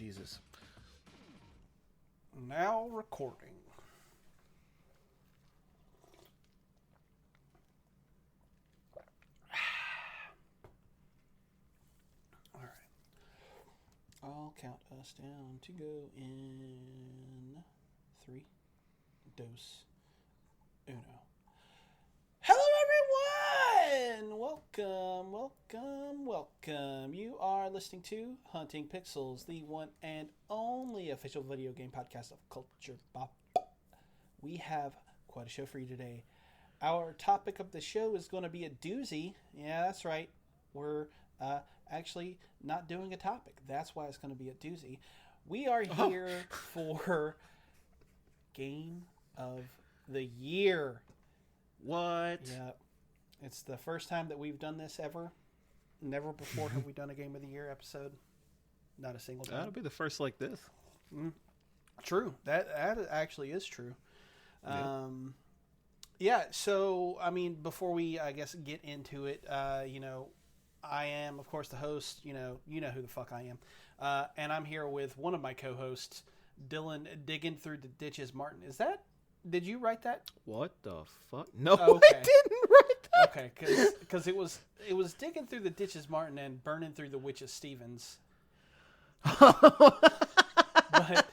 Jesus. Now recording. All right. I'll count us down to go in 3, 2, 1. Hello, everyone! Welcome. You are listening to Hunting Pixels, the one and only official video game podcast of Culture Bop. We have quite a show for you today. Our topic of the show is going to be a doozy. Yeah, that's right. We're actually not doing a topic. That's why it's going to be a doozy. We are here for Game of the Year. What? Yeah. It's the first time that we've done this ever. Never before have we done a Game of the Year episode. Not a single time. That'll be the first like this. True. That actually is true. Yeah. So, I mean, before we, I guess, get into it, I am, of course, the host. You know who the fuck I am. And I'm here with one of my co-hosts, Dylan, digging through the ditches. Martin, did you write that? What the fuck? No, Okay. I didn't write that. Okay, because it was digging through the ditches, Martin, and burning through the witches, Stevens. But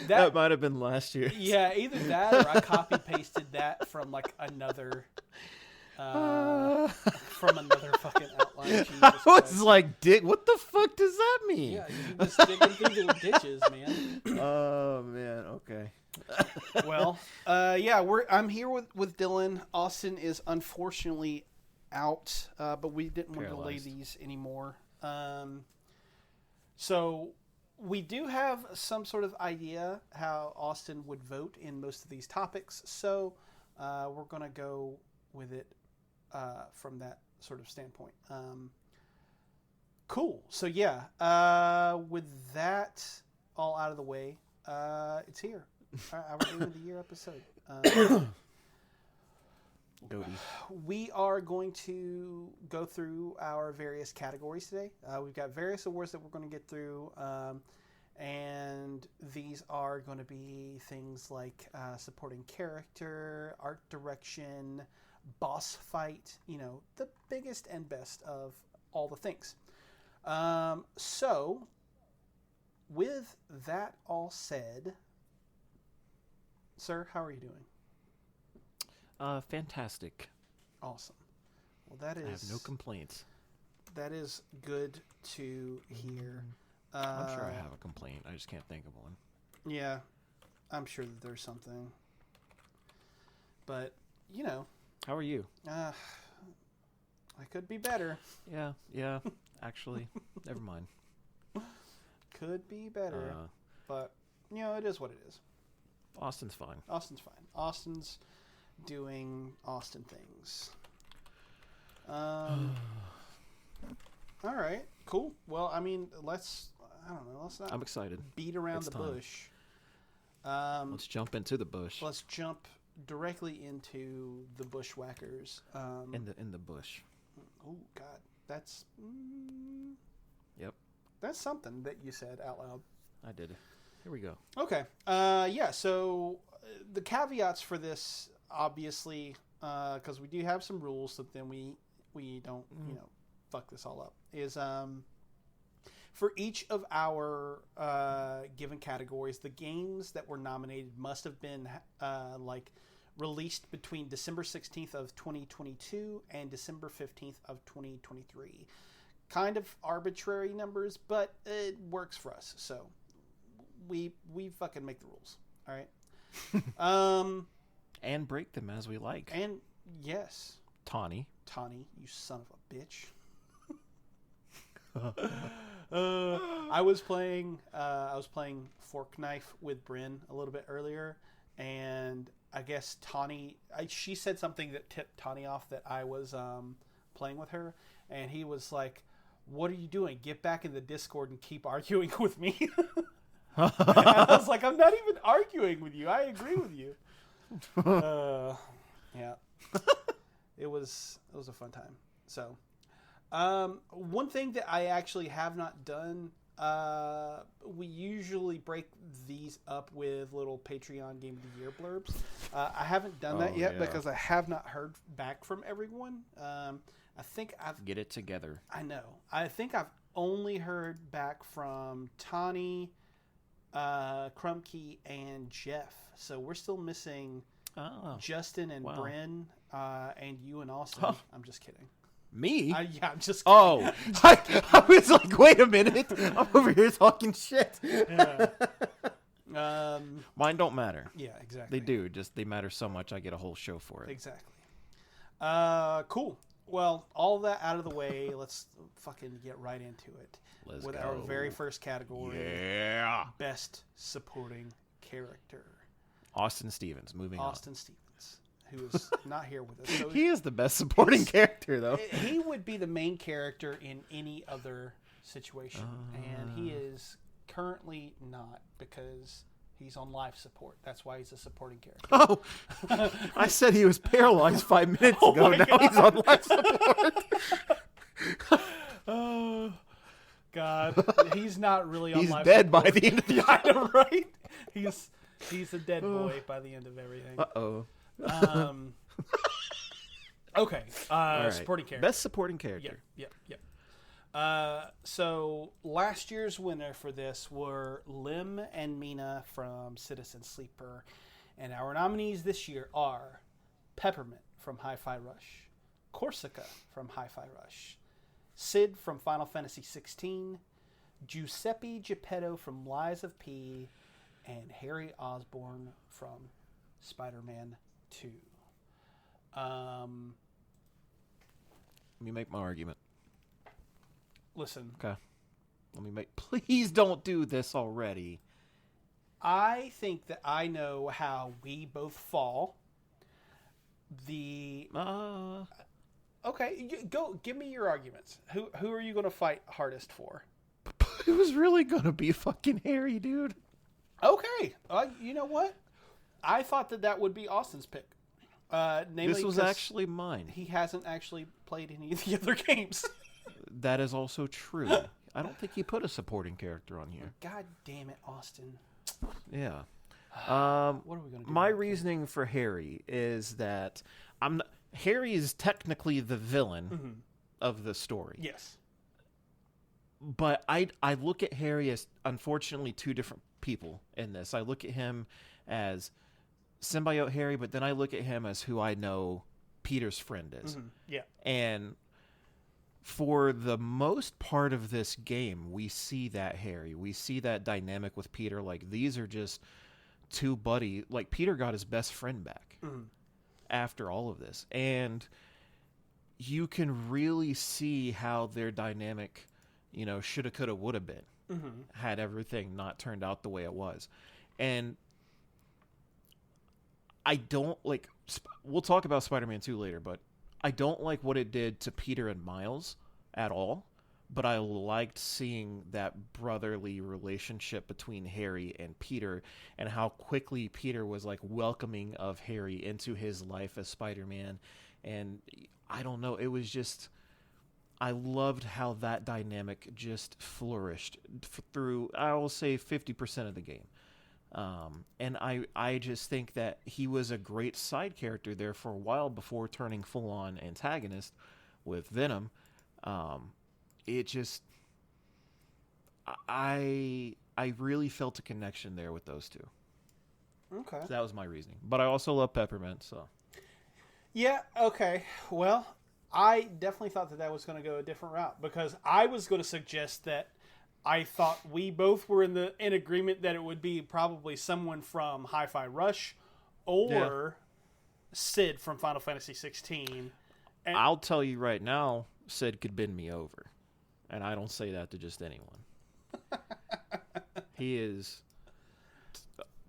that might have been last year. Yeah, either that or I copy pasted that from like another fucking outline. Jesus I was Christ. like, Dick, what the fuck does that mean? Yeah, you was digging through the ditches, man. Oh man, okay. Well, I'm here with Dylan. Austin is unfortunately out, but we didn't want to delay these anymore. So we do have some sort of idea how Austin would vote in most of these topics. So we're going to go with it from that sort of standpoint. Cool. So with that all out of the way, it's here. Our Game of the Year episode. We are going to go through our various categories today. We've got various awards that we're going to get through, and these are going to be things like supporting character, art direction, boss fight, the biggest and best of all the things. So, with that all said, sir, how are you doing? Fantastic. Awesome. Well, that is... I have no complaints. That is good to hear. I'm sure I have a complaint. I just can't think of one. Yeah, I'm sure that there's something. But, How are you? I could be better. Yeah. Actually, never mind. Could be better. But, it is what it is. Austin's fine. Austin's doing Austin things. All right, cool. Well, I mean, let's not I'm excited. beat around It's the time. bush. Let's jump into the bush. Let's jump directly into the bushwhackers. In the bush. Oh God, that's Yep. That's something that you said out loud. I did. Here we go. Okay. So the caveats for this, obviously, because we do have some rules, so then we don't fuck this all up. Is for each of our given categories, the games that were nominated must have been released between December 16th of 2022 and December 15th of 2023. Kind of arbitrary numbers, but it works for us. So we fucking make the rules. All right. And break them as we like. And yes, Tawny, you son of a bitch. I was playing Fork Knife with Bryn a little bit earlier, and I guess she said something that tipped Tawny off that I was playing with her, and he was like, "What are you doing? Get back in the Discord and keep arguing with me." And I was like, "I'm not even arguing with you. I agree with you." Yeah, it was a fun time. So, one thing that I actually have not done we usually break these up with little Patreon Game of the Year blurbs. I haven't done that yet because I have not heard back from everyone. I think I've... Get it together. I know. I think I've only heard back from Tawny, Krumkey, and Jeff. So we're still missing Justin and Bryn, and you and Austin. Oh. I'm just kidding. Me? Yeah, I'm just kidding. Oh, I was like, wait a minute. I'm over here talking shit. Yeah. Mine don't matter. Yeah, exactly. They do. Just they matter so much. I get a whole show for it. Exactly. Cool. Well, all that out of the way, let's fucking get right into it. Let's with go. our very first category. Yeah. Best Supporting Character. Austin Stevens. Moving Austin Stevens, who is not here with us. So he is the best supporting character, though. He would be the main character in any other situation, and he is currently not because he's on life support. That's why he's a supporting character. Oh, I said he was paralyzed 5 minutes ago. Now God. he's on life support. Oh, God. He's not really on He's life dead support. by the end of the Yeah, I know, right? He's a dead boy by the end of everything. Uh-oh. Okay. All right. Supporting character. Best supporting character. Yep. So last year's winner for this were Lim and Mina from Citizen Sleeper. And our nominees this year are Peppermint from Hi-Fi Rush, Corsica from Hi-Fi Rush, Sid from Final Fantasy XVI, Giuseppe Geppetto from Lies of P, and Harry Osborn from Spider-Man 2. Let me make my argument. Listen. Okay. Please don't do this already. I think that I know how we both fall. Okay, go give me your arguments. Who are you going to fight hardest for? It was really going to be fucking Harry, dude. Okay. You know what? I thought that would be Austin's pick. Namely, this was actually mine. He hasn't actually played any of the other games. That is also true. I don't think he put a supporting character on here. God damn it, Austin. Yeah. What are we going to do? My reasoning for Harry is that Harry is technically the villain of the story. Yes. But I look at Harry as, unfortunately, two different people in this. I look at him as symbiote Harry, but then I look at him as who I know Peter's friend is. Yeah. And for the most part of this game, we see that Harry. We see that dynamic with Peter. Like, these are just two buddies. Like, Peter got his best friend back after all of this. And you can really see how their dynamic, shoulda, coulda, woulda been had everything not turned out the way it was. And I don't like, we'll talk about Spider-Man 2 later, but I don't like what it did to Peter and Miles at all, but I liked seeing that brotherly relationship between Harry and Peter and how quickly Peter was like welcoming of Harry into his life as Spider-Man. And I don't know, it was just, I loved how that dynamic just flourished through, I will say, 50% of the game. And I just think that he was a great side character there for a while before turning full-on antagonist with Venom. It just, I really felt a connection there with those two. Okay. So that was my reasoning. But I also love Peppermint, so. Yeah, okay. Well, I definitely thought that was going to go a different route because I was going to suggest that I thought we both were in agreement that it would be probably someone from Hi-Fi Rush or Sid from Final Fantasy 16. And I'll tell you right now, Sid could bend me over. And I don't say that to just anyone. He is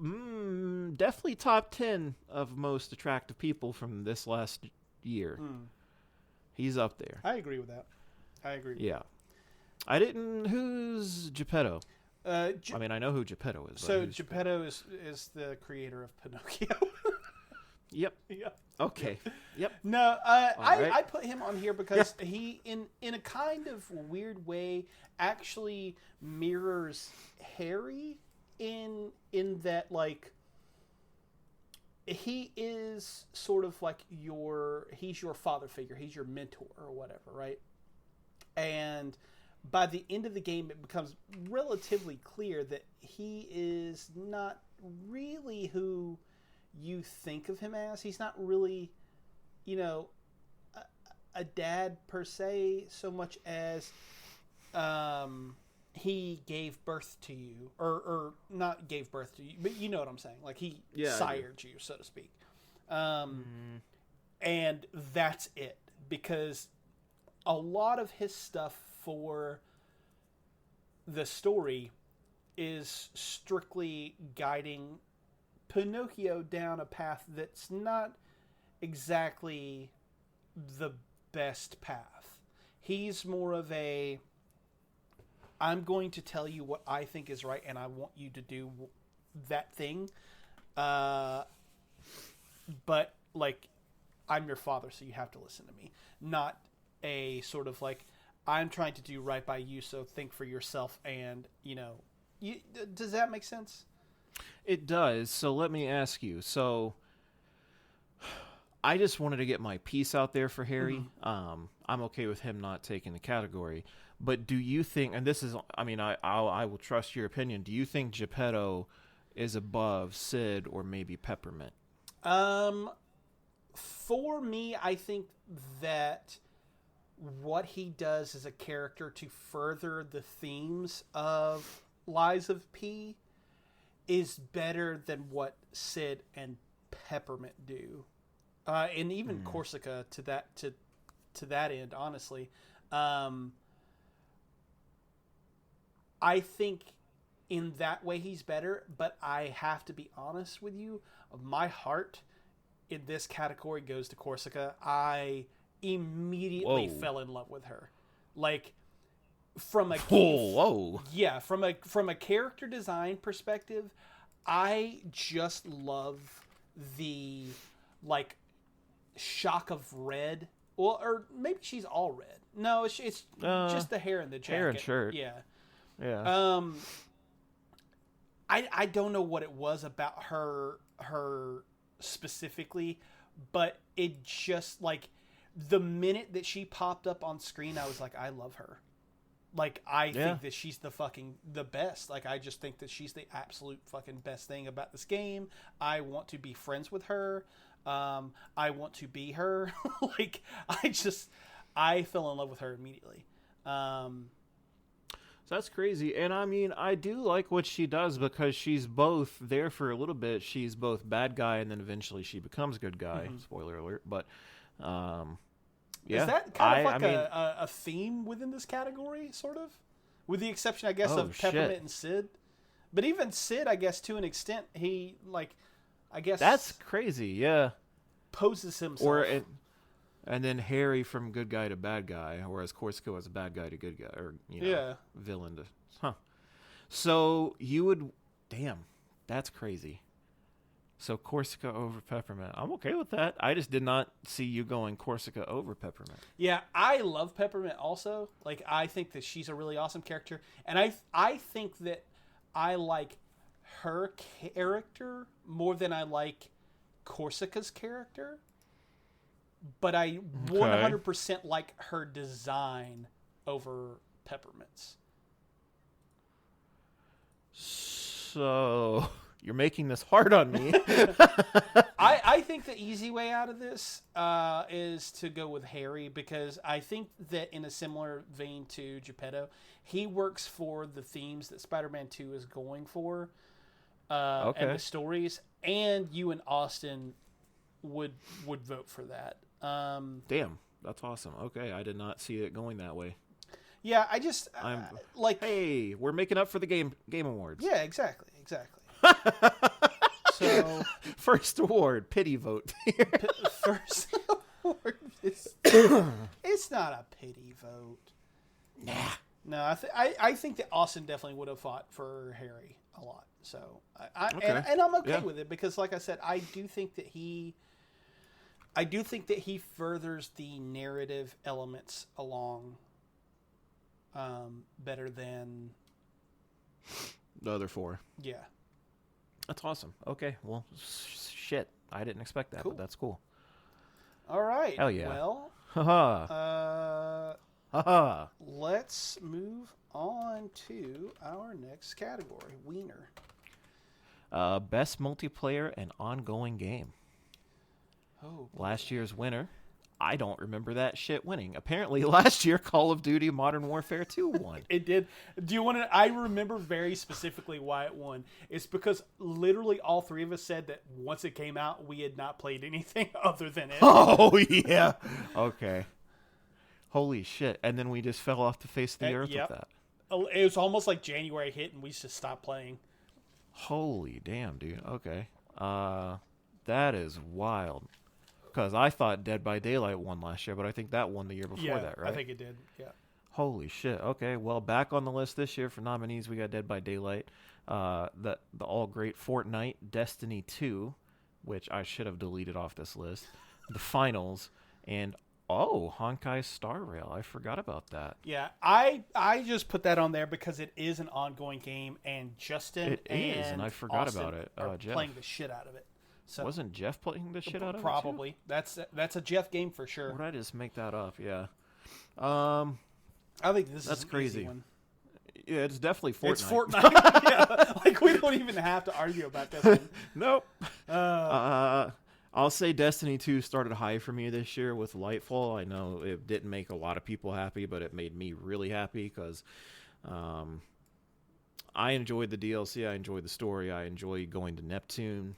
definitely top 10 of most attractive people from this last year. He's up there. I agree with that. Yeah. Who's Geppetto? I mean, I know who Geppetto is. So Geppetto is the creator of Pinocchio. Yep. Yeah. Okay. Yeah. Yep. No, Right. I put him on here because he, in a kind of weird way, actually mirrors Harry in that, like, he is sort of like he's your father figure, he's your mentor or whatever, right? And by the end of the game, it becomes relatively clear that he is not really who you think of him as. He's not really, you know, a dad per se, so much as he gave birth to you, or not gave birth to you, but you know what I'm saying. Like he sired you, so to speak. And that's it, because a lot of his stuff for the story is strictly guiding Pinocchio down a path that's not exactly the best path. He's more of a, I'm going to tell you what I think is right, and I want you to do that thing. But, like, I'm your father, so you have to listen to me. Not a sort of like, I'm trying to do right by you, so think for yourself, and, you know, does that make sense? It does. So let me ask you. So I just wanted to get my piece out there for Harry. I'm okay with him not taking the category. But do you think, and this is, I mean, I will trust your opinion. Do you think Geppetto is above Sid or maybe Peppermint? For me, I think that what he does as a character to further the themes of Lies of P is better than what Sid and Peppermint do, and even Corsica to that end. Honestly, I think in that way he's better. But I have to be honest with you, my heart in this category goes to Corsica. I immediately fell in love with her, like. From a from a character design perspective, I just love the, like, shock of red. Well, or maybe she's all red. No, it's just the hair and the jacket. Hair and shirt. Yeah. I don't know what it was about her specifically, but it just, like, the minute that she popped up on screen, I was like, I love her. Like, I think that she's the best. Like, I just think that she's the absolute fucking best thing about this game. I want to be friends with her. I want to be her. Like, I fell in love with her immediately. So that's crazy. And I mean, I do like what she does because she's both there for a little bit. She's both bad guy and then eventually she becomes good guy. Spoiler alert. But, is that kind of like a theme within this category, sort of? With the exception, I guess, of Peppermint and Sid. But even Sid, I guess, to an extent, he, like, I guess... That's crazy, yeah. Poses himself. And then Harry from good guy to bad guy, whereas Corsica was a bad guy to good guy, or, you know, villain to... Huh. So you would... Damn, that's crazy. So Corsica over Peppermint. I'm okay with that. I just did not see you going Corsica over Peppermint. Yeah, I love Peppermint also. Like, I think that she's a really awesome character. And I think that I like her character more than I like Corsica's character. But I 100% like her design over Peppermint's. So... You're making this hard on me. I think the easy way out of this is to go with Harry, because I think that in a similar vein to Geppetto, he works for the themes that Spider-Man 2 is going for, and the stories, and you and Austin would vote for that. Damn, that's awesome. Okay, I did not see it going that way. Yeah, I just like, hey, we're making up for the game awards. Yeah, exactly. So first award, pity vote. First award, it's not a pity vote. Nah. No, I think that Austin definitely would have fought for Harry a lot. So and I'm okay with it, because, like I said, I do think that he I do think that he furthers the narrative elements along better than The other 4. yeah. That's awesome. Okay, well, shit. I didn't expect that, Cool. but that's cool. All right. Hell yeah. Well, Haha. Haha. let's move on to our next category, Wiener. Best multiplayer and ongoing game. Oh, Last year's winner. I don't remember that shit winning. Apparently, last year, Call of Duty Modern Warfare 2 won. it did. Do you want to? I remember very specifically why it won. It's because literally all 3 of us said that once it came out, we had not played anything other than it. Oh, yeah. Okay. Holy shit. And then we just fell off the face of the earth yep. with that. It was almost like January hit and we just stopped playing. Holy damn, dude. Okay. That is wild. Because I thought Dead by Daylight won last year, but I think that won the year before that, right? I think it did. Yeah. Holy shit. Okay, well, back on the list this year for nominees, we got Dead by Daylight, the all great Fortnite, Destiny 2, which I should have deleted off this list, the finals, and Honkai Star Rail. I forgot about that. Yeah, I just put that on there because it is an ongoing game, and Justin and I forgot Austin about it. are Jeff. playing the shit out of it. So Wasn't Jeff playing the shit out of it? Probably. That's a Jeff game for sure. Or did I just make that up? Yeah. I think this That's is an crazy. easy one. Yeah, it's definitely Fortnite. It's Fortnite. Yeah, like we don't even have to argue about this one. Nope. I'll say Destiny 2 started high for me this year with Lightfall. I know it didn't make a lot of people happy, but it made me really happy because I enjoyed the DLC. I enjoyed the story. I enjoyed going to Neptune.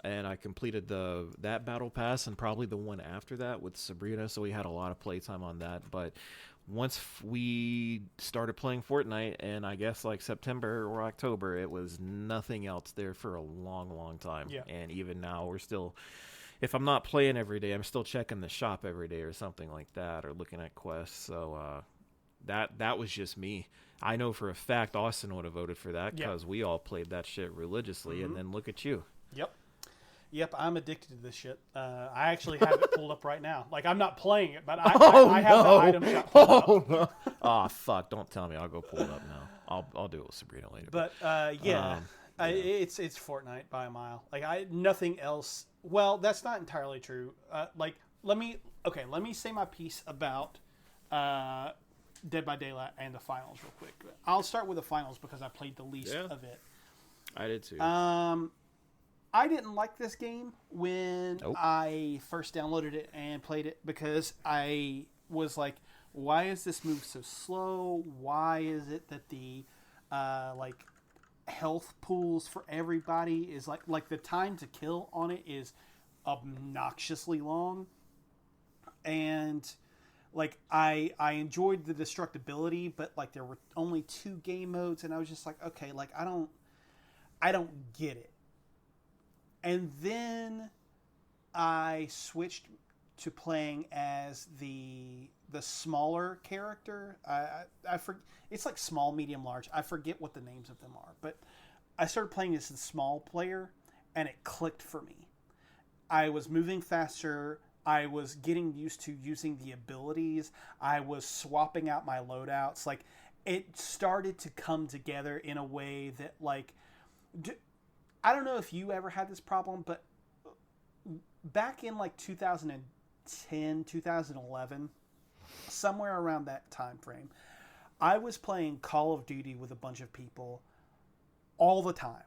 And I completed that battle pass and probably the one after that with Sabrina, so we had a lot of playtime on that. But once we started playing Fortnite, and I guess like September or October, it was nothing else there for a long, long time. Yeah. And even now, we're still, if I'm not playing every day, I'm still checking the shop every day or something like that, or looking at quests. So that was just me. I know for a fact Austin would have voted for that because we all played that shit religiously, and then look at you. Yep, I'm addicted to this shit. I actually have it pulled up right now. Like, I'm not playing it, but I have the item shop pulled up. No. Oh, fuck. Don't tell me. I'll go pull it up now. I'll do it with Sabrina later. But, it's Fortnite by a mile. Like, nothing else. Well, that's not entirely true. Let me say my piece about Dead by Daylight and the finals real quick. I'll start with the finals because I played the least of it. I did too. I didn't like this game when I first downloaded it and played it because I was like, why is this move so slow? Why is it that the health pools for everybody is like the time to kill on it is obnoxiously long? And like I enjoyed the destructibility, but like there were only 2 game modes, and I was just like, okay, like I don't get it. And then I switched to playing as the smaller character. It's like small, medium, large. I forget what the names of them are, but I started playing as the small player, and it clicked for me. I was moving faster. I was getting used to using the abilities. I was swapping out my loadouts. Like, it started to come together in a way that, like, I don't know if you ever had this problem, but back in like 2010, 2011, somewhere around that time frame, I was playing Call of Duty with a bunch of people all the time.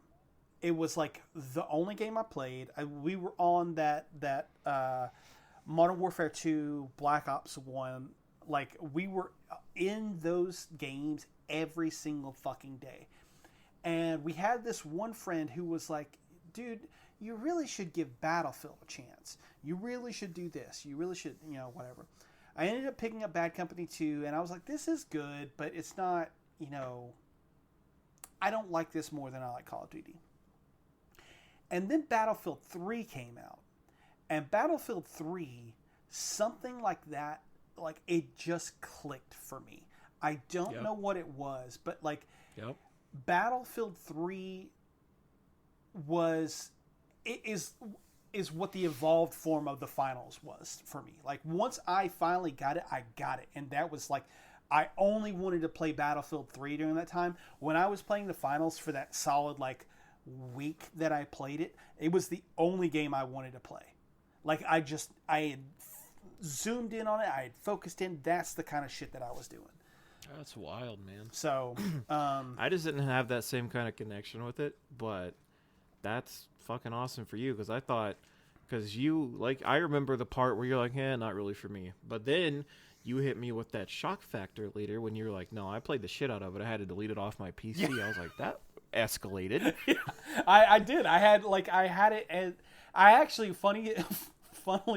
It was like the only game I played. We were on that Modern Warfare 2, Black Ops 1. Like, we were in those games every single fucking day. And we had this one friend who was like, dude, you really should give Battlefield a chance. You really should do this. You really should, whatever. I ended up picking up Bad Company 2, and I was like, this is good, but it's not, I don't like this more than I like Call of Duty. And then Battlefield 3 came out. And Battlefield 3, something like that, like, it just clicked for me. I don't know what it was, but, like, Battlefield 3 is is what the evolved form of the finals was for me. Like once I finally got it, I got it, and that was like I only wanted to play Battlefield 3 during that time. When I was playing the finals for that solid like week that I played it, it was the only game I wanted to play. Like I had zoomed in on it, I had focused in. That's the kind of shit that I was doing. That's wild, man. So I just didn't have that same kind of connection with it, but that's fucking awesome for you, because I thought, because you, like, I remember the part where you're like, not really for me. But then you hit me with that shock factor later when you were like, no, I played the shit out of it. I had to delete it off my PC. Yeah. I was like, that escalated. Yeah, I did. I had it, and I actually, funnily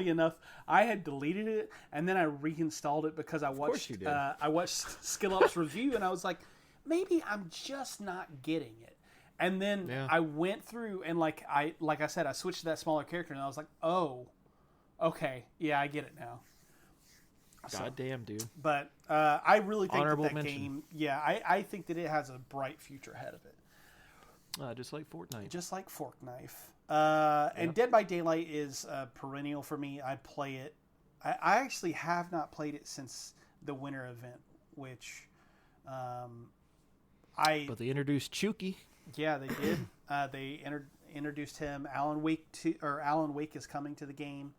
enough, I had deleted it and then I reinstalled it because I watched SkillUp's review, and I was like, maybe I'm just not getting it. And then I went through and like I said, I switched to that smaller character, and I was like, oh, okay, yeah, I get it now. Goddamn, dude. But I really think Honorable that mention. game, I think that it has a bright future ahead of it. Just like Fortnite. Just like Fork Knife. And Dead by Daylight is perennial for me. I play it. I actually have not played it since the winter event, which But they introduced Chucky. Yeah, they did. They introduced him. Alan Wake is coming to the game.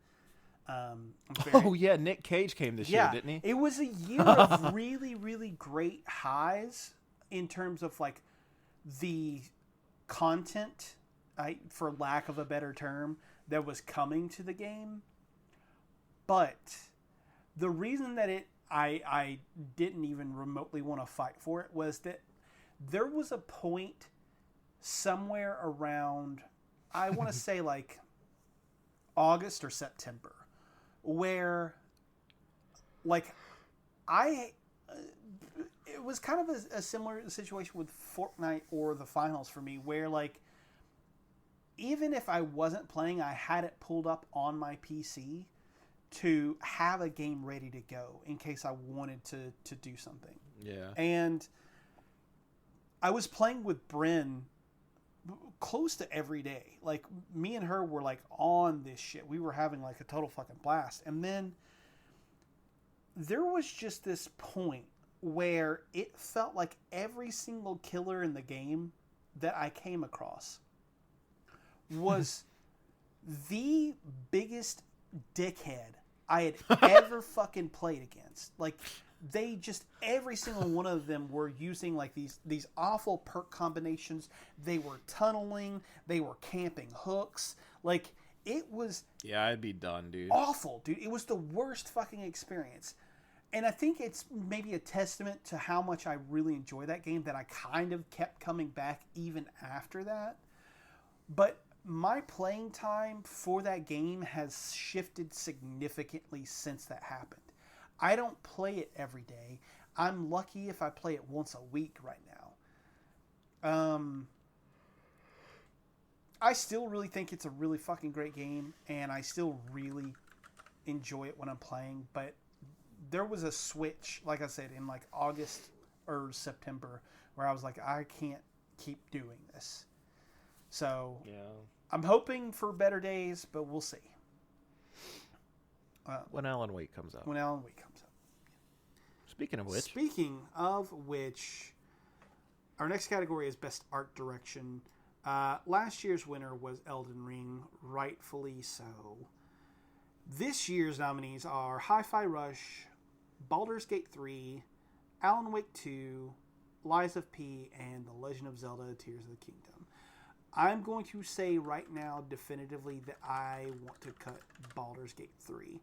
Oh yeah, Nick Cage came this year, didn't he? It was a year of really, really great highs in terms of like the content, for lack of a better term, that was coming to the game. But the reason that I didn't even remotely want to fight for it was that there was a point somewhere around, I want to say like August or September, where like it was kind of a similar situation with Fortnite or the finals for me, where like even if I wasn't playing, I had it pulled up on my PC to have a game ready to go in case I wanted to do something. Yeah. And I was playing with Bryn close to every day. Like me and her were like on this shit. We were having like a total fucking blast. And then there was just this point where it felt like every single killer in the game that I came across was the biggest dickhead I had ever fucking played against. Like they just, every single one of them were using like these awful perk combinations. They were tunneling. They were camping hooks. Like it was... Yeah, I'd be done, dude. Awful, dude. It was the worst fucking experience. And I think it's maybe a testament to how much I really enjoy that game that I kind of kept coming back even after that. But my playing time for that game has shifted significantly since that happened. I don't play it every day. I'm lucky if I play it once a week right now. I still really think it's a really fucking great game, and I still really enjoy it when I'm playing, but there was a switch, like I said, in like August or September, where I was like, I can't keep doing this. So yeah, I'm hoping for better days, but we'll see. When Alan Wake comes out. When Alan Wake comes out. Speaking of which, our next category is Best Art Direction. Last year's winner was Elden Ring, rightfully so. This year's nominees are Hi-Fi Rush, Baldur's Gate 3, Alan Wake 2, Lies of P, and The Legend of Zelda Tears of the Kingdom. I'm going to say right now definitively that I want to cut Baldur's Gate 3.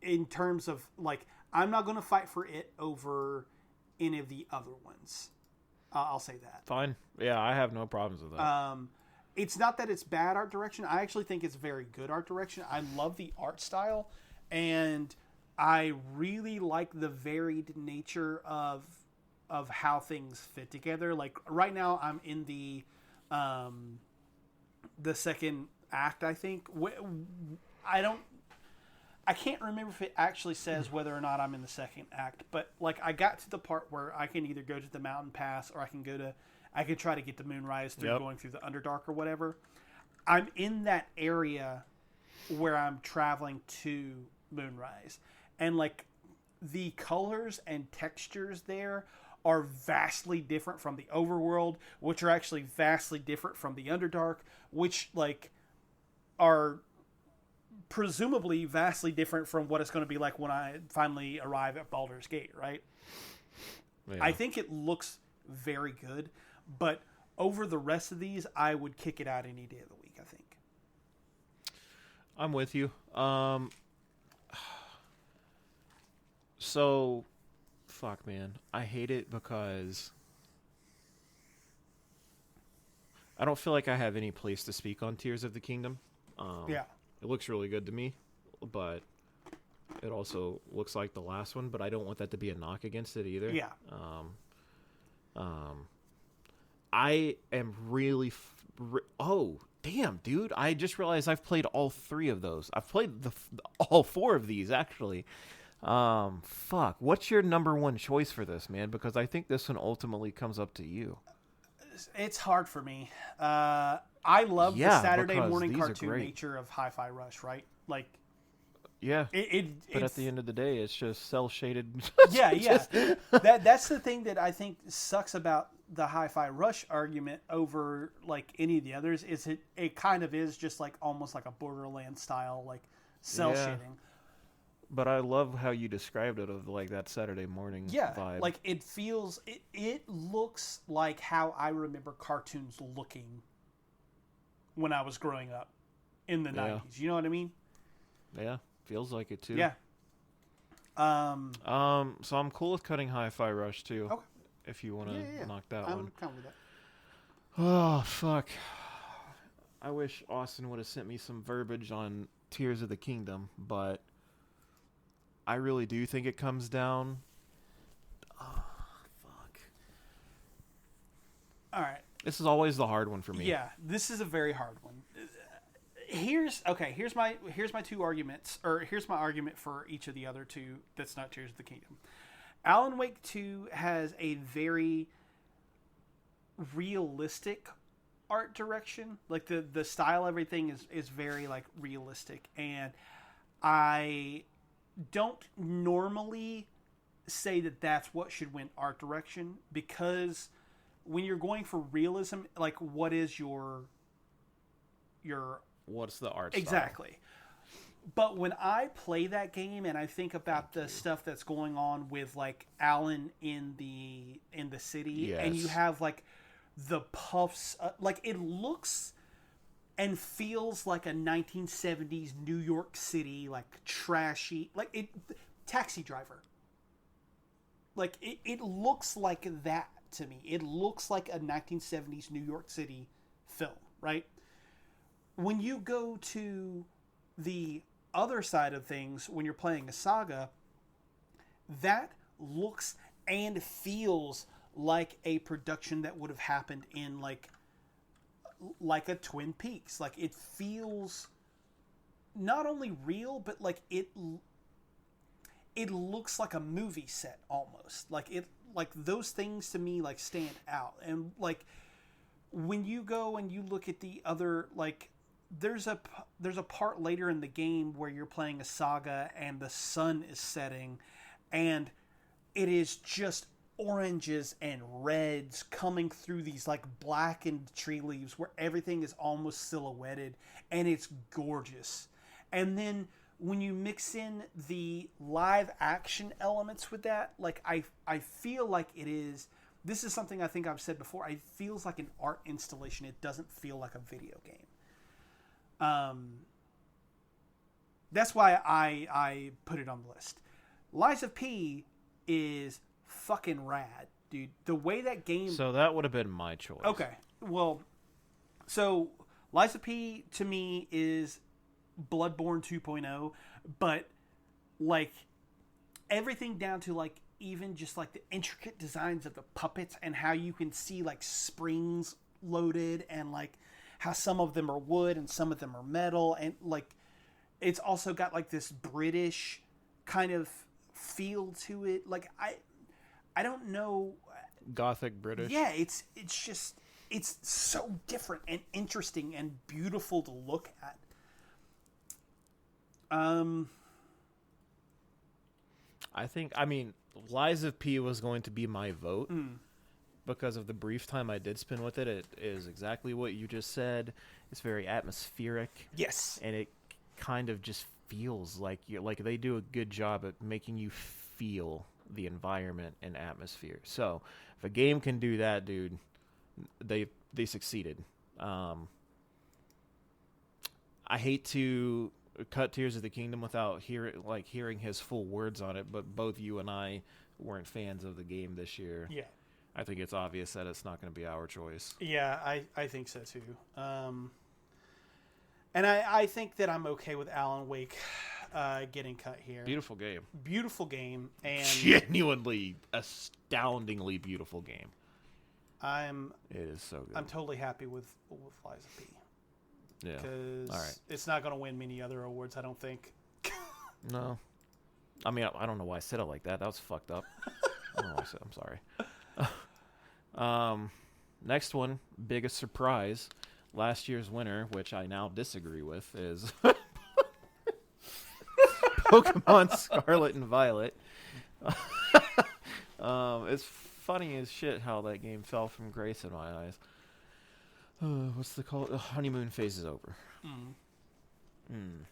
In terms of, like, I'm not going to fight for it over any of the other ones. I'll say that. Fine. Yeah, I have no problems with that. It's not that it's bad art direction. I actually think it's very good art direction. I love the art style, and I really like the varied nature of how things fit together. Like right now, I'm in the second act. I think I can't remember if it actually says whether or not I'm in the second act, but like I got to the part where I can either go to the mountain pass or I can try to get the moonrise through going through the Underdark or whatever. I'm in that area where I'm traveling to Moonrise, and like the colors and textures there are vastly different from the overworld, which are actually vastly different from the Underdark, which like are presumably vastly different from what it's going to be like when I finally arrive at Baldur's Gate, right? Yeah. I think it looks very good, but over the rest of these, I would kick it out any day of the week, I think. I'm with you. So, fuck, man. I hate it because I don't feel like I have any place to speak on Tears of the Kingdom. Yeah. It looks really good to me, but it also looks like the last one, but I don't want that to be a knock against it either. Yeah. I am really... oh, damn, dude. I just realized I've played all 3 of those. I've played all 4 of these, actually. Fuck. What's your number 1 choice for this, man? Because I think this one ultimately comes up to you. It's hard for me. I love the Saturday morning cartoon nature of Hi-Fi Rush, right? Like, yeah. But at the end of the day, it's just cel-shaded. Yeah. That's the thing that I think sucks about the Hi-Fi Rush argument over like any of the others is it kind of is just like almost like a Borderlands style like cel shading. But I love how you described it of like that Saturday morning vibe. Like it feels it looks like how I remember cartoons looking when I was growing up in the 90s. You know what I mean? Yeah, feels like it too. Yeah. So I'm cool with cutting Hi-Fi Rush too. Okay. If you want to knock that I'm one. kind of with that. Oh, fuck. I wish Austin would have sent me some verbiage on Tears of the Kingdom, but I really do think it comes down... Oh, fuck. All right. This is always the hard one for me. Yeah, this is a very hard one. Here's my 2 arguments, or here's my argument for each of the other 2 that's not Tears of the Kingdom. Alan Wake 2 has a very realistic art direction. Like the style, everything is very like realistic, and I don't normally say that that's what should win art direction, because when you're going for realism, like what is your what's the art style? Exactly. But when I play that game and I think about the stuff that's going on with like Alan in the city, and you have like the puffs, like it looks and feels like a 1970s New York City, like trashy, like it Taxi Driver. Like it looks like that to me. It looks like a 1970s New York City film, right? When you go to the other side of things, when you're playing a saga, that looks and feels like a production that would have happened in like a Twin Peaks. Like it feels not only real, but like it looks like a movie set almost. Like those things to me like stand out. And like when you go and you look at the other, like there's a part later in the game where you're playing a saga and the sun is setting and it is just oranges and reds coming through these like blackened tree leaves where everything is almost silhouetted, and it's gorgeous. And then when you mix in the live action elements with that, like I feel like this is something I think I've said before, it feels like an art installation. It doesn't feel like a video game. That's why I put it on the list. Lies of P is fucking rad, dude. The way that game... So that would have been my choice. Okay. Well, so Lies of P to me is Bloodborne 2.0, but like everything down to like even just like the intricate designs of the puppets and how you can see like springs loaded and like how some of them are wood and some of them are metal, and like it's also got like this British kind of feel to it. Like I don't know, Gothic British. yeah, it's it's so different and interesting and beautiful to look at. I mean, Lies of P was going to be my vote because of the brief time I did spend with it. It is exactly what you just said. It's very atmospheric. Yes. And it kind of just feels like they do a good job at making you feel the environment and atmosphere. So if a game can do that, dude, they succeeded. I hate to cut Tears of the Kingdom without hearing his full words on it, but both you and I weren't fans of the game this year. Yeah. I think it's obvious that it's not going to be our choice. Yeah, I think so too. And I think that I'm okay with Alan Wake getting cut here. Beautiful game. Beautiful game. And genuinely, astoundingly beautiful game. It is so good. I'm totally happy with Lies of P. Yeah. Because it's not going to win many other awards, I don't think. No. I mean, I don't know why I said it like that. That was fucked up. I don't know why I said I'm sorry. Next one, biggest surprise. Last year's winner, which I now disagree with, is Pokemon Scarlet and Violet. It's funny as shit how that game fell from grace in my eyes. What's the call? The honeymoon phase is over.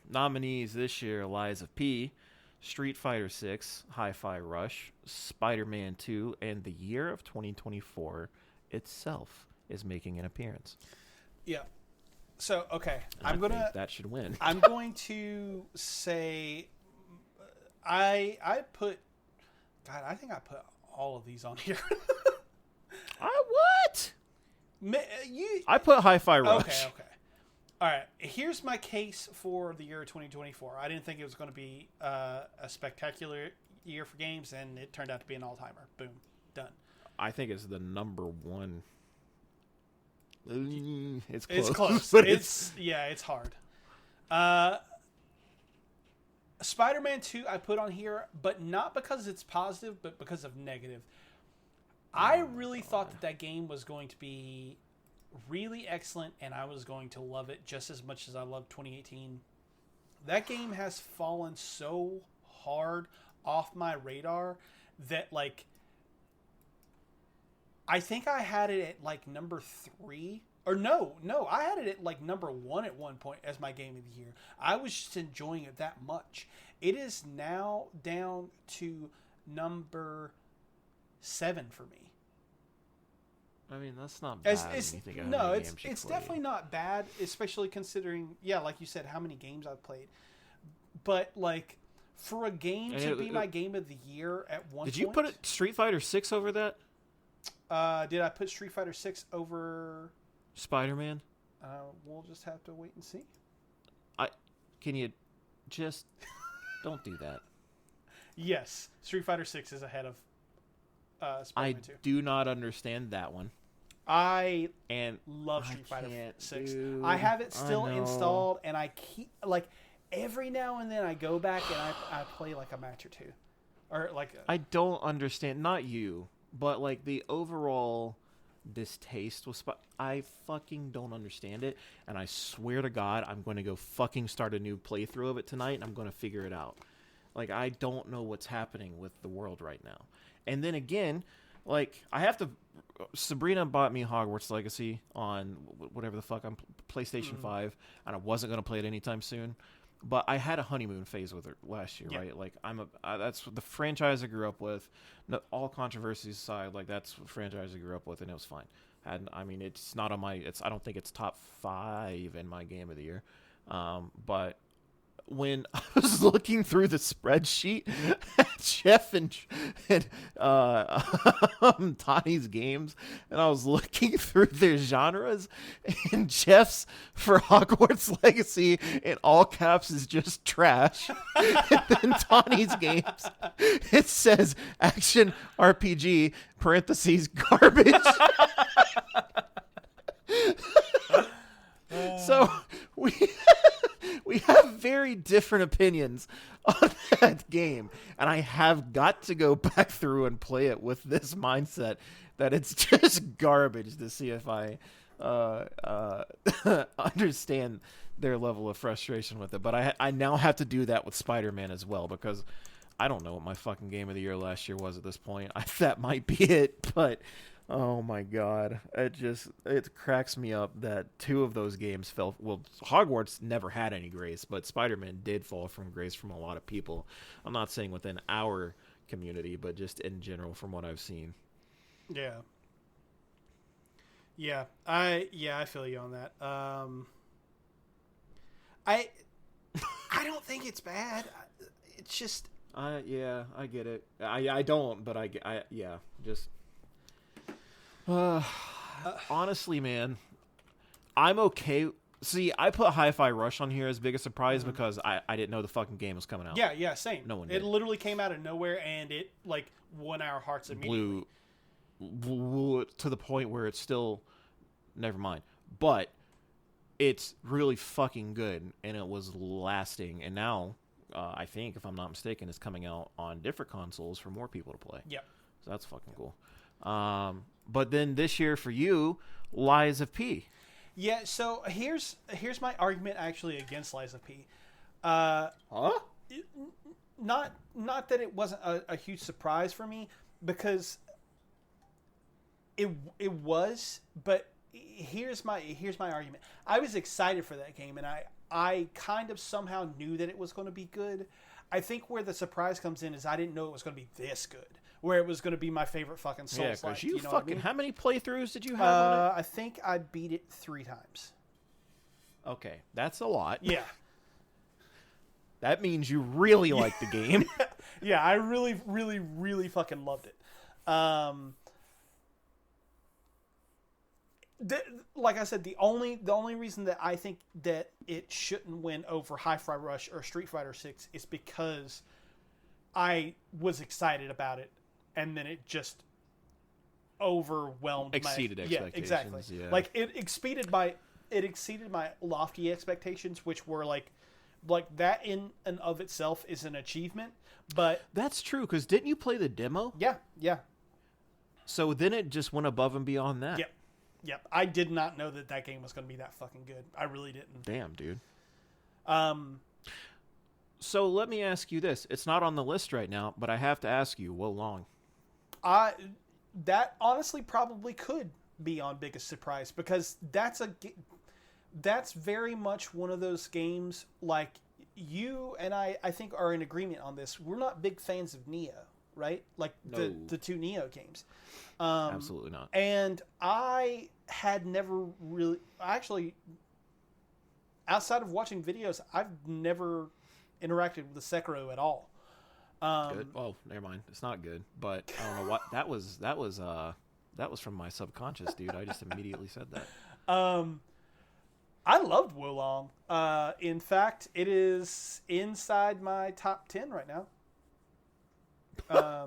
Nominees this year: Lies of P, Street Fighter 6, Hi-Fi Rush, Spider-Man 2, and the year of 2024 itself is making an appearance. Yeah. So, okay. I think that should win. I'm going to say I think I put all of these on here. What? You I put Hi-Fi Rush. Okay. All right. Here's my case for the year 2024. I didn't think it was going to be a spectacular year for games, and it turned out to be an all-timer. Boom. Done. I think it's the number one. It's close. It's close. But it's hard. Spider-Man 2 I put on here, but not because it's positive, but because of negative. I really thought that game was going to be really excellent, and I was going to love it just as much as I loved 2018. That game has fallen so hard off my radar that, like, I think I had it at, like, number 3. Or no, I had it at, like, number 1 at one point as my game of the year. I was just enjoying it that much. It is now down to number 7 for me. I mean, that's not bad. It's definitely not bad, especially considering, like you said, how many games I've played. But, like, for a game to be my game of the year at one point... Did you put Street Fighter 6 over that? Did I put Street Fighter 6 over... Spider-Man? We'll just have to wait and see. Can you just... Don't do that. Yes, Street Fighter 6 is ahead of Spider-Man 2. I do not understand that one. I love Street Fighter 6. Dude, I have it still installed, and I keep, like, every now and then I go back and I play, like, a match or two. Or, like... I don't understand. Not you, but, like, the overall distaste with I fucking don't understand it, and I swear to God, I'm going to go fucking start a new playthrough of it tonight, and I'm going to figure it out. Like, I don't know what's happening with the world right now. And then again, like, I have to... Sabrina bought me Hogwarts Legacy on whatever the fuck, on PlayStation 5, and I wasn't going to play it anytime soon. But I had a honeymoon phase with her last year, right? Like, that's the franchise I grew up with. No, all controversies aside, like, that's the franchise I grew up with, and it was fine. And I mean, it's not on my... I don't think it's top 5 in my game of the year. But when I was looking through the spreadsheet at Jeff and Tani's games, and I was looking through their genres, and Jeff's for Hogwarts Legacy in all caps is just trash. And then Tani's games, it says action RPG parentheses garbage. So we have very different opinions on that game, and I have got to go back through and play it with this mindset that it's just garbage to see if I understand their level of frustration with it. But I now have to do that with Spider-Man as well, because I don't know what my fucking game of the year last year was at this point. That might be it, but oh my god, it cracks me up that two of those games fell. Well, Hogwarts never had any grace, but Spider-Man did fall from grace from a lot of people. I'm not saying within our community, but just in general from what I've seen. Yeah. Yeah, I feel you on that. I don't think it's bad. It's just yeah, I get it. I don't, but yeah, just honestly, man, I'm okay. See, I put Hi-Fi Rush on here as big a surprise because I didn't know the fucking game was coming out. Yeah, same. No one did. It literally came out of nowhere, and it like won our hearts immediately. Blew to the point where it's still, never mind, but it's really fucking good, and it was lasting, and now I think, if I'm not mistaken, it's coming out on different consoles for more people to play. Yep. So that's fucking cool. But then this year for you, Lies of P. Yeah, so here's my argument actually against Lies of P. Huh? Not that it wasn't a huge surprise for me, because it was, but here's my argument. I was excited for that game, and I kind of somehow knew that it was going to be good. I think where the surprise comes in is I didn't know it was going to be this good, where it was going to be my favorite fucking Souls-like. Yeah, because you know fucking... what I mean? How many playthroughs did you have on it? I think I beat it 3 times. Okay, that's a lot. Yeah. That means you really like the game. Yeah, I really, really, really fucking loved it. Like I said, the only reason that I think that it shouldn't win over Hi-Fi Rush or Street Fighter 6 is because I was excited about it, and then it just overwhelmed exceeded expectations. Yeah, exactly. Yeah. Like it exceeded my lofty expectations, which were like that in and of itself is an achievement. But that's true, because didn't you play the demo? Yeah. So then it just went above and beyond that. Yep. I did not know that game was going to be that fucking good. I really didn't. Damn, dude. So let me ask you this. It's not on the list right now, but I have to ask you, Wo Long. That honestly probably could be on Biggest Surprise, because that's very much one of those games, like you and I think are in agreement on this. We're not big fans of Neo, right? Like No. the 2 Neo games. Absolutely not. And I had never really... Actually, outside of watching videos, I've never interacted with the Sekiro at all. Good. Oh, never mind. It's not good. But I don't know what... That was from my subconscious, dude. I just immediately said that. I loved Wo Long. In fact, it is inside my top 10 right now.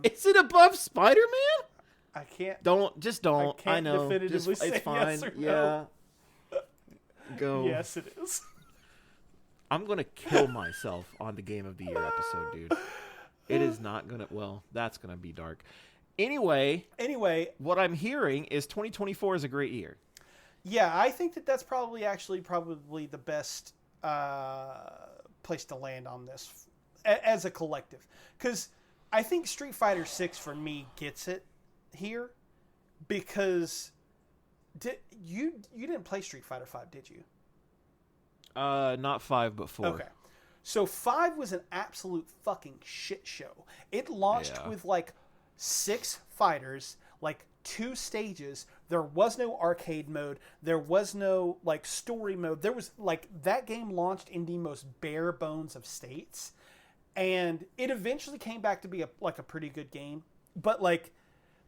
Is it above Spider-Man? I can't. Don't. I can't know. definitively say it's fine. yes or yeah. no. Go. Yes, it is. I'm gonna kill myself on the Game of the Year episode, dude. It is not gonna. Well, that's gonna be dark. Anyway, what I'm hearing is 2024 is a great year. Yeah, I think that's probably the best place to land on this as a collective, because I think Street Fighter 6 for me gets it here, because you didn't play Street Fighter 5, did you? Not 5, but 4. Okay. So 5 was an absolute fucking shit show. It launched with like 6 fighters, like 2 stages. There was no arcade mode. There was no like story mode. There was like, that game launched in the most bare bones of states, and it eventually came back to be a pretty good game. But like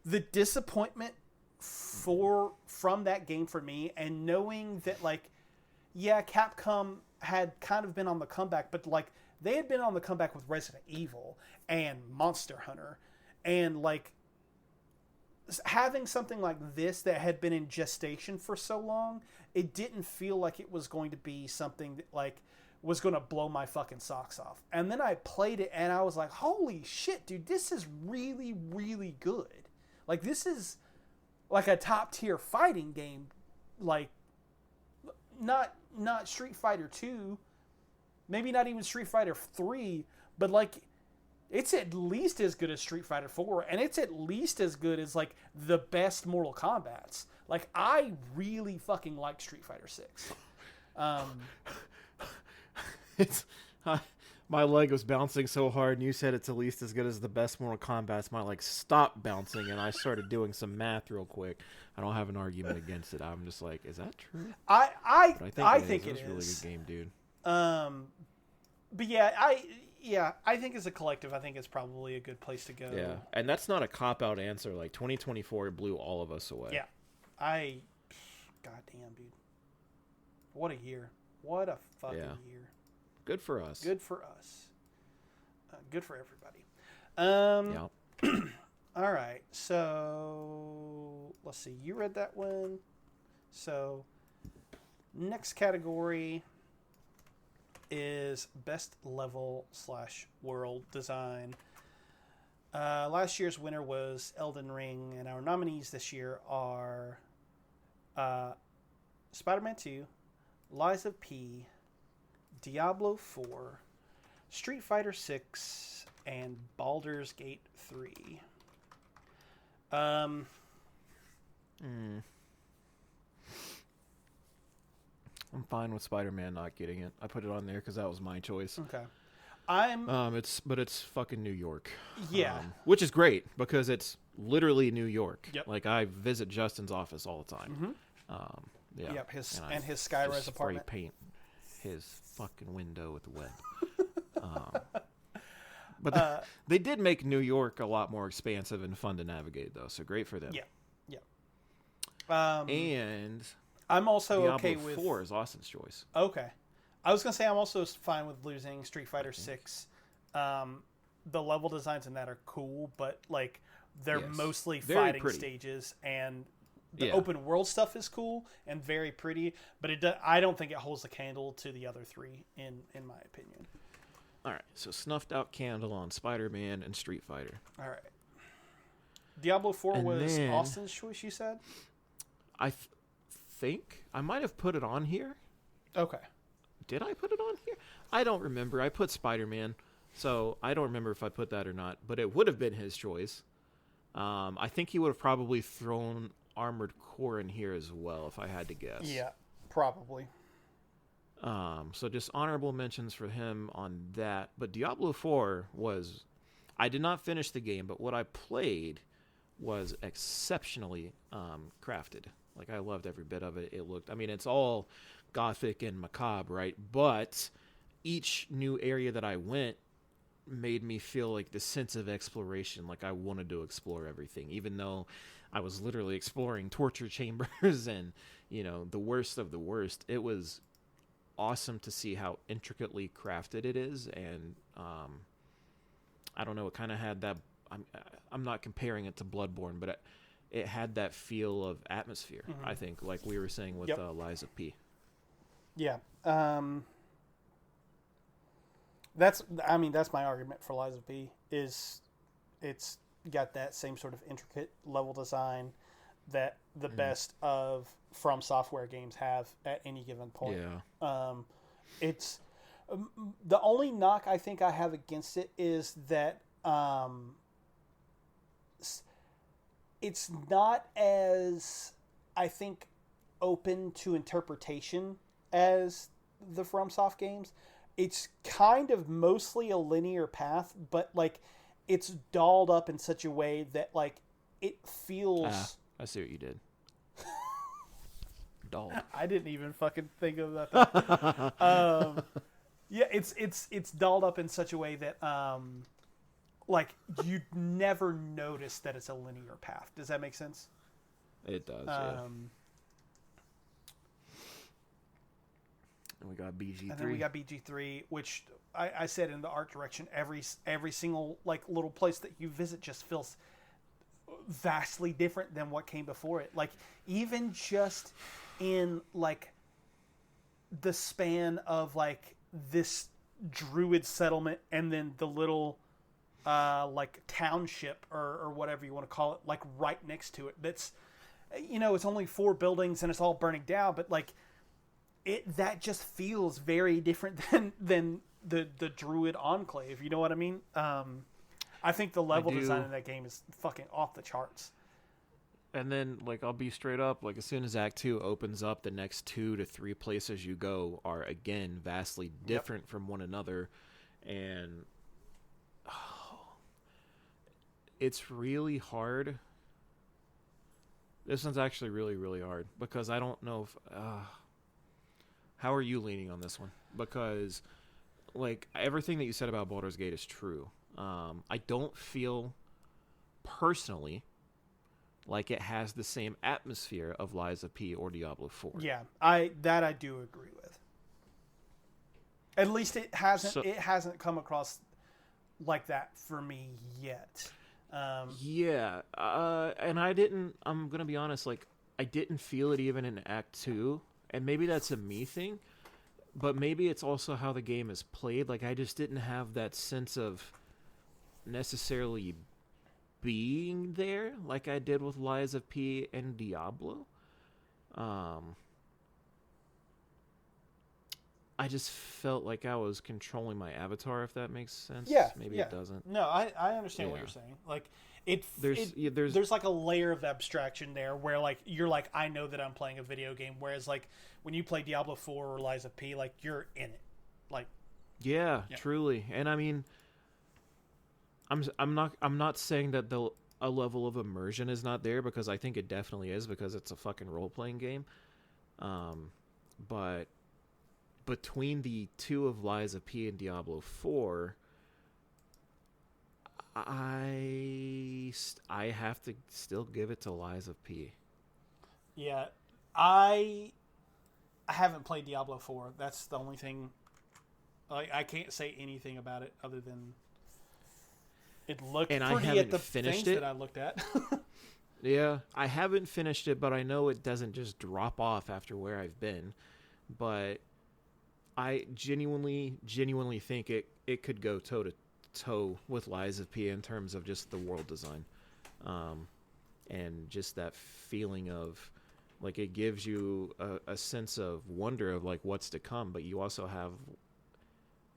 the disappointment from that game for me, and knowing that like, yeah, Capcom had kind of been on the comeback, but like they had been on the comeback with Resident Evil and Monster Hunter, and like having something like this that had been in gestation for so long, it didn't feel like it was going to be something that like was going to blow my fucking socks off. And then I played it and I was like, holy shit, dude, this is really, really good. Like, this is like a top tier fighting game. Like, not Street Fighter 2, maybe not even Street Fighter 3, but like, it's at least as good as Street Fighter 4, and it's at least as good as like the best Mortal Kombats. Like, I really fucking like Street Fighter 6. It's my leg was bouncing so hard, and you said it's at least as good as the best Mortal Kombat's. My leg stopped bouncing, and I started doing some math real quick. I don't have an argument against it. I'm just like, is that true? I think it is. It's a really good game, dude. But yeah, I think as a collective, I think it's probably a good place to go. Yeah, and that's not a cop-out answer. Like, 2024 blew all of us away. Yeah. Goddamn, dude. What a year. What a fucking year. Good for us. Good for us. Good for everybody. Yeah. All right. So, let's see. You read that one. So, next category is best level / world design. Last year's winner was Elden Ring, and our nominees this year are Spider-Man 2, Lies of P, Diablo 4, Street Fighter 6, and Baldur's Gate 3. I'm fine with Spider-Man not getting it. I put it on there because that was my choice. Okay. It's fucking New York. Yeah. Which is great because it's literally New York. Yep. Like, I visit Justin's office all the time. Mm-hmm. Yeah. Yep. His Skyrise apartment. Spray paint his fucking window with web. But they did make New York a lot more expansive and fun to navigate, though. So great for them. Yeah. Yeah. And I'm also Diablo okay with 4 is Austin's choice. Okay. I was going to say I'm also fine with losing Street Fighter 6. The level designs in that are cool, but like they're mostly very fighting pretty stages, and the open world stuff is cool and very pretty, but I don't think it holds the candle to the other three in my opinion. All right. So snuffed out candle on Spider-Man and Street Fighter. All right. Diablo 4 And was then, Austin's choice, you said? I think I might have put it on here. Okay. Did I put it on here? I don't remember. I put Spider-Man, so I don't remember if I put that or not, but it would have been his choice. I think he would have probably thrown Armored Core in here as well, if I had to guess. Yeah, probably. So just honorable mentions for him on that. But Diablo 4 was... I did not finish the game, but what I played was exceptionally crafted. Like, I loved every bit of it. It looked... I mean, it's all gothic and macabre, right? But each new area that I went made me feel like the sense of exploration, like I wanted to explore everything, even though I was literally exploring torture chambers and, you know, the worst of the worst. It was awesome to see how intricately crafted it is, and I don't know, it kind of had that... I'm not comparing it to Bloodborne, but it had that feel of atmosphere, I think, like we were saying with Lies of P. Yeah. That's my argument for Lies of P, is it's got that same sort of intricate level design that the best of From Software games have at any given point. Yeah. It's the only knock I think I have against it is that it's not as, I think, open to interpretation as the FromSoft games. It's kind of mostly a linear path, but like it's dolled up in such a way that like it feels... I see what you did. Dolled. I didn't even fucking think of that. Yeah, it's dolled up in such a way that like you never notice that it's a linear path. Does that make sense? It does. Yeah. And we got BG3. And then we got BG3, which I said in the art direction, every single like little place that you visit just feels vastly different than what came before it. Like even just in like the span of like this druid settlement and then the little like township or whatever you want to call it, like right next to it. That's, it's only 4 buildings and it's all burning down, but like that just feels very different than the druid enclave. You know what I mean? I think the level design in that game is fucking off the charts. And then, like, I'll be straight up, like, as soon as Act 2 opens up, the next 2 to 3 places you go are, again, vastly different from one another. And it's really hard. This one's actually really, really hard, because I don't know if... how are you leaning on this one? Because, like, everything that you said about Baldur's Gate is true. I don't feel, personally, like it has the same atmosphere of Lies of P or Diablo 4. Yeah, I do agree with. At least it hasn't come across like that for me yet. And I'm gonna be honest, like, I didn't feel it even in Act 2, and maybe that's a me thing, but maybe it's also how the game is played. Like, I just didn't have that sense of necessarily being there like I did with Lies of P and Diablo. I just felt like I was controlling my avatar, if that makes sense. Yeah, maybe it doesn't. No, I understand what you're saying. Like there's like a layer of abstraction there where like you're like, I know that I'm playing a video game, whereas like when you play Diablo 4 or Lies of P, like you're in it. Like yeah. Truly. And I mean, I'm not saying that a level of immersion is not there, because I think it definitely is, because it's a fucking role-playing game. But between the 2 of Lies of P and Diablo 4, I have to still give it to Lies of P. Yeah, I haven't played Diablo 4. That's the only thing. I can't say anything about it other than it looked and pretty I haven't at the finished things it. that I looked at. Yeah, I haven't finished it, but I know it doesn't just drop off after where I've been. But I genuinely think it could go toe to toe with Lies of P in terms of just the world design, and just that feeling of, like, it gives you a sense of wonder of like what's to come, but you also have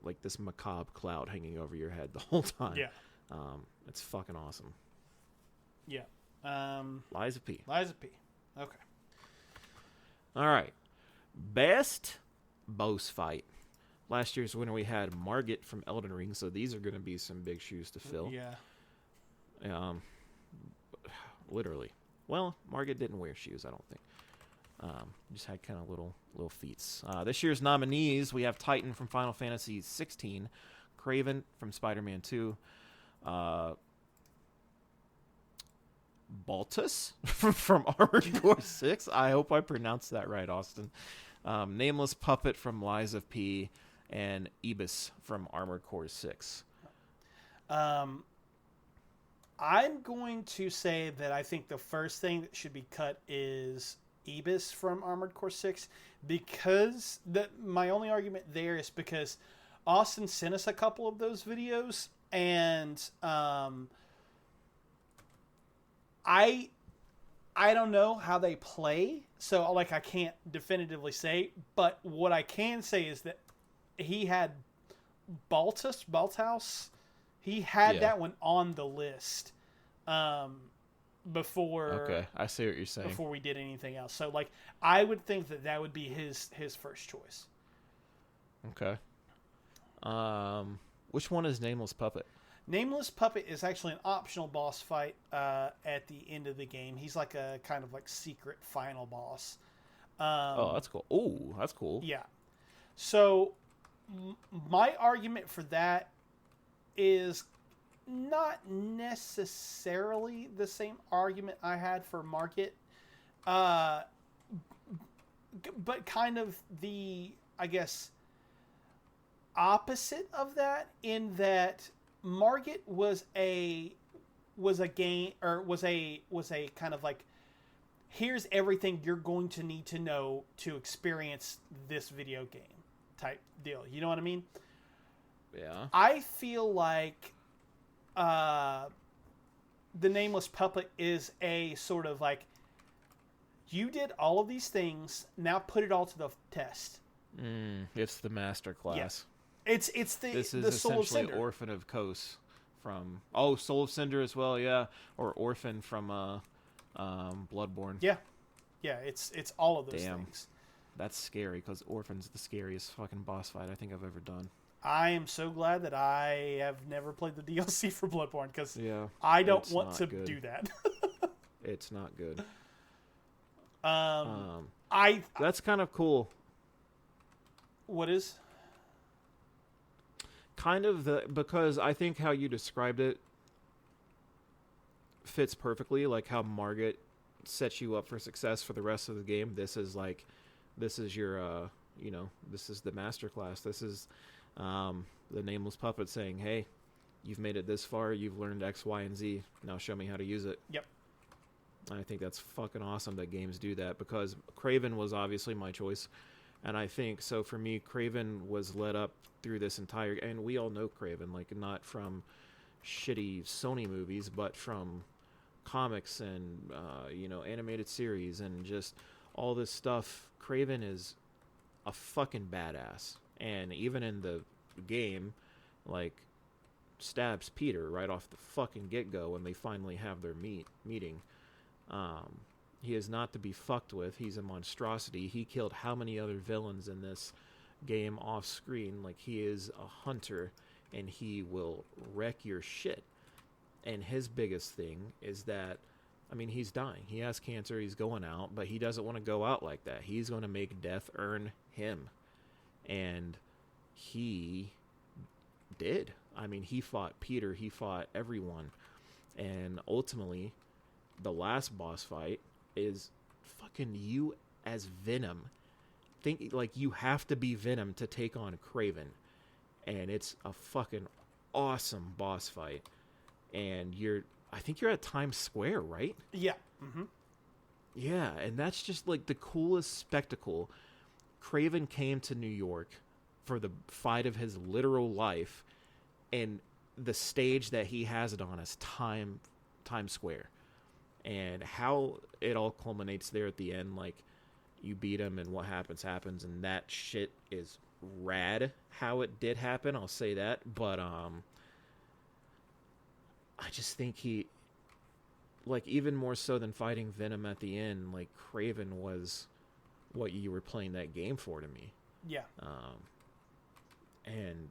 like this macabre cloud hanging over your head the whole time. Yeah. It's fucking awesome. Yeah. Lies of P. Lies of P. Okay. All right. Best boss fight. Last year's winner, we had Margit from Elden Ring, so these are going to be some big shoes to fill. Yeah. Literally. Well, Margit didn't wear shoes, I don't think. Just had kind of little feats. This year's nominees, we have Titan from Final Fantasy 16, Kraven from Spider-Man 2, Baltus from Armored Core 6. I hope I pronounced that right, Austin. Nameless Puppet from Lies of P, and Ibis from Armored Core 6. I'm going to say that I think the first thing that should be cut is Ibis from Armored Core 6, because my only argument there is because Austin sent us a couple of those videos, and I don't know how they play, so like I can't definitively say, but what I can say is that he had Baltus. He had that one on the list before. Okay, I see what you're saying. Before we did anything else, so like I would think that would be his first choice. Okay. Which one is Nameless Puppet? Nameless Puppet is actually an optional boss fight at the end of the game. He's like a kind of like secret final boss. That's cool. Oh, that's cool. Yeah. So my argument for that is not necessarily the same argument I had for Market, but kind of the, I guess, opposite of that, in that Margit was a game, or was a kind of like, here's everything you're going to need to know to experience this video game type deal. You know what I mean? Yeah. I feel like the Nameless Puppet is a sort of like, you did all of these things, now put it all to the test. It's the master class. Yeah. It's This is the Soul of essentially Cinder. Orphan of Kos from Soul of Cinder as well, yeah, or Orphan from Bloodborne. Yeah, yeah. It's all of those Damn. things. That's scary because Orphan's the scariest fucking boss fight I think I've ever done. I am so glad that I have never played the DLC for Bloodborne because Yeah, I don't want to do that. It's not good. I That's kind of cool. What is? Kind of because I think how you described it fits perfectly, like how Margit sets you up for success for the rest of the game. This is your this is the master class. This is the Nameless Puppet saying, hey, you've made it this far, you've learned X, Y, and Z, now show me how to use it. Yep. I think that's fucking awesome that games do that, because Craven was obviously my choice. And I think, so for me, Craven was led up through this entire... And we all know Craven, like, not from shitty Sony movies, but from comics and, animated series and just all this stuff. Craven is a fucking badass. And even in the game, like, stabs Peter right off the fucking get-go when they finally have their meeting. He is not to be fucked with. He's a monstrosity. He killed how many other villains in this game off screen? Like, he is a hunter, and he will wreck your shit. And his biggest thing is that, I mean, he's dying. He has cancer. He's going out, but he doesn't want to go out like that. He's going to make death earn him. And he did. I mean, he fought Peter. He fought everyone. And ultimately, the last boss fight is fucking you as Venom. Think, like, you have to be Venom to take on Craven. And it's a fucking awesome boss fight. And I think you're at Times Square, right? Yeah. Mm-hmm. Yeah, and that's just like the coolest spectacle. Craven came to New York for the fight of his literal life, and the stage that he has it on is Times Square. And how it all culminates there at the end, like, you beat him and what happens, and that shit is rad how it did happen, I'll say that. But I just think he, like, even more so than fighting Venom at the end, like, Craven was what you were playing that game for to me. Yeah. And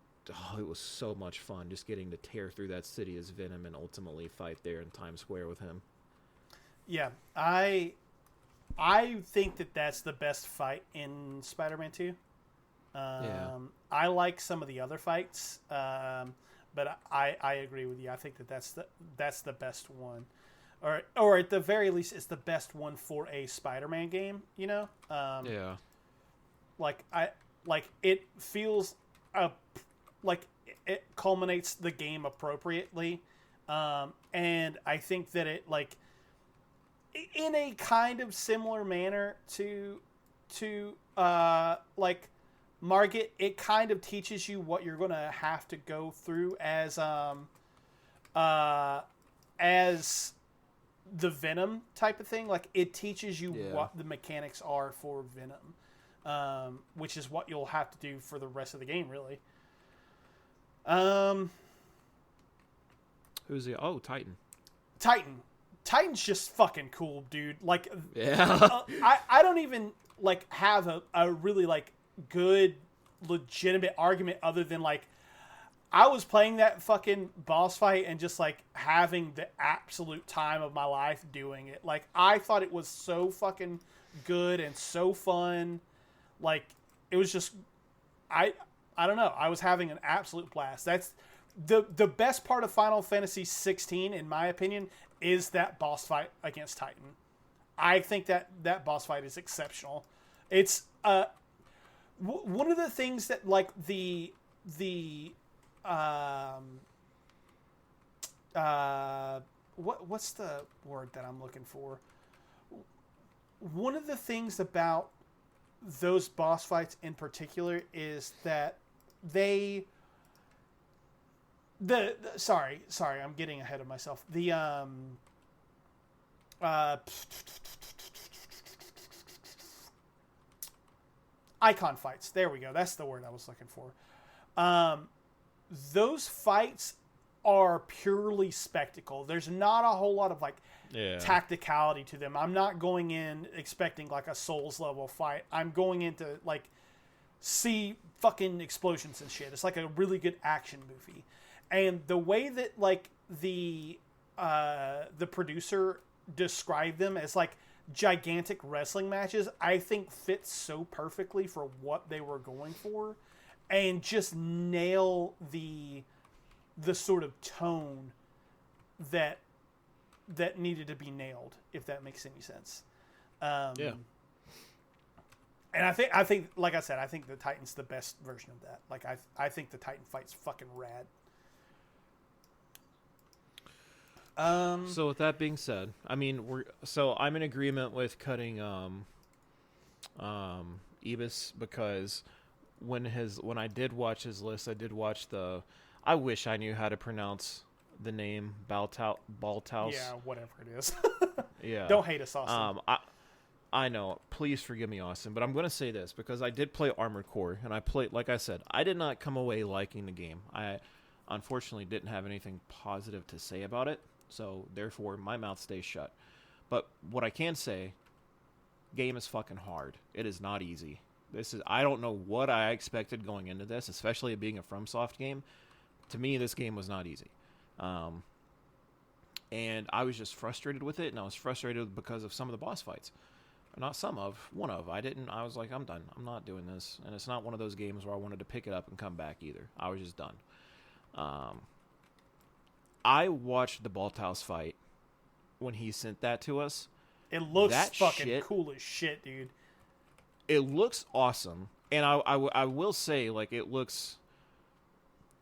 it was so much fun just getting to tear through that city as Venom and ultimately fight there in Times Square with him. Yeah, I think that that's the best fight in Spider-Man 2. Yeah. I like some of the other fights, but I agree with you. I think that that's the best one, or at the very least, it's the best one for a Spider-Man game. You know? Yeah. Like it feels like it culminates the game appropriately, and I think that it, like, in a kind of similar manner to like Margit, it kind of teaches you what you're going to have to go through as the Venom type of thing. Like, it teaches you what the mechanics are for Venom, which is what you'll have to do for the rest of the game, really. Who's the Titan's just fucking cool, dude. Like, yeah. I don't even, like, have a really, like, good, legitimate argument other than, like, I was playing that fucking boss fight and just, like, having the absolute time of my life doing it. Like, I thought it was so fucking good and so fun. Like, it was just, I don't know. I was having an absolute blast. That's the best part of Final Fantasy 16, in my opinion, is that boss fight against Titan. I think that boss fight is exceptional. It's one of the things that, like, what's the word that I'm looking for? One of the things about those boss fights in particular is that they sorry, I'm getting ahead of myself. The icon fights. There we go. That's the word I was looking for. Those fights are purely spectacle. There's not a whole lot of like tacticality to them. I'm not going in expecting like a Souls level fight. I'm going in to like see fucking explosions and shit. It's like a really good action movie. And the way that like the producer described them as like gigantic wrestling matches, I think fits so perfectly for what they were going for, and just nail the sort of tone that needed to be nailed, if that makes any sense. Yeah. And I think, like I said, I think the Titan's the best version of that. Like I think the Titan fight's fucking rad. So with that being said, I mean, I'm in agreement with cutting Ibis, because when I did watch his list, I did watch I wish I knew how to pronounce the name Baltaus. Yeah, whatever it is. Yeah. Don't hate us, Austin. I know. Please forgive me, Austin, but I'm going to say this because I did play Armored Core, and like I said, I did not come away liking the game. I unfortunately didn't have anything positive to say about it, so therefore my mouth stays shut. But what I can say, game is fucking hard. It is not easy. I don't know what I expected going into this, especially it being a FromSoft game. To me, this game was not easy. And I was just frustrated with it, and I was frustrated because of some of the boss fights. Not some of, one of. I was like, I'm done. I'm not doing this. And it's not one of those games where I wanted to pick it up and come back either. I was just done. I watched the Baltaus fight when he sent that to us. It looks fucking cool as shit, dude. It looks awesome. And I will say, like, it looks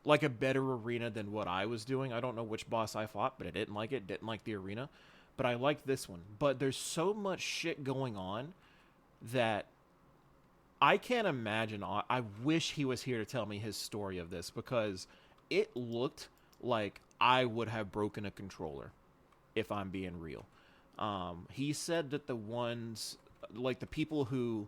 like a better arena than what I was doing. I don't know which boss I fought, but I didn't like it. Didn't like the arena. But I like this one. But there's so much shit going on that I can't imagine. I wish he was here to tell me his story of this, because it looked like I would have broken a controller, if I'm being real. He said that the ones, like the people who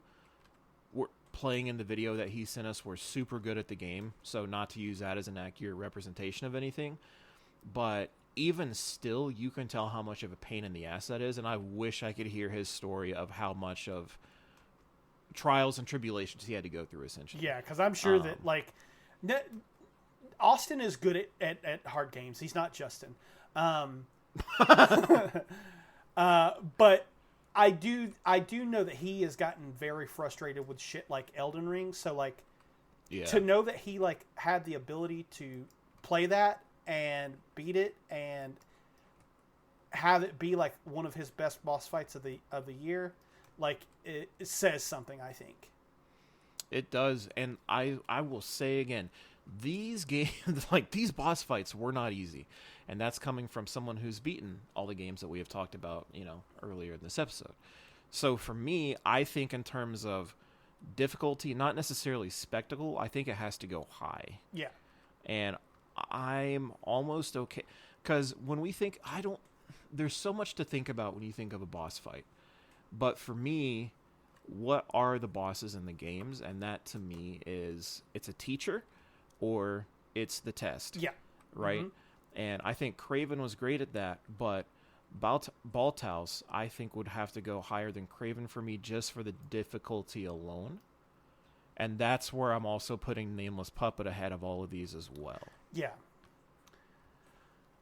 were playing in the video that he sent us, were super good at the game. So not to use that as an accurate representation of anything. But even still, you can tell how much of a pain in the ass that is, and I wish I could hear his story of how much of trials and tribulations he had to go through, essentially. Yeah, because I'm sure that, like, Austin is good at hard games. He's not Justin. But I do know that he has gotten very frustrated with shit like Elden Ring, so, like, to know that he, like, had the ability to play that and beat it and have it be like one of his best boss fights of the year, like it says something, I think. It does, and I will say again, these games, like these boss fights, were not easy, and that's coming from someone who's beaten all the games that we have talked about, earlier in this episode. So for me, I think in terms of difficulty, not necessarily spectacle, I think it has to go high. Yeah, and I'm almost okay, because when we think, there's so much to think about when you think of a boss fight. But for me, what are the bosses in the games? And that to me is, it's a teacher or it's the test. Yeah. Right? Mm-hmm. And I think Kraven was great at that, but Baltaus, I think, would have to go higher than Kraven for me, just for the difficulty alone. And that's where I'm also putting Nameless Puppet ahead of all of these as well. Yeah.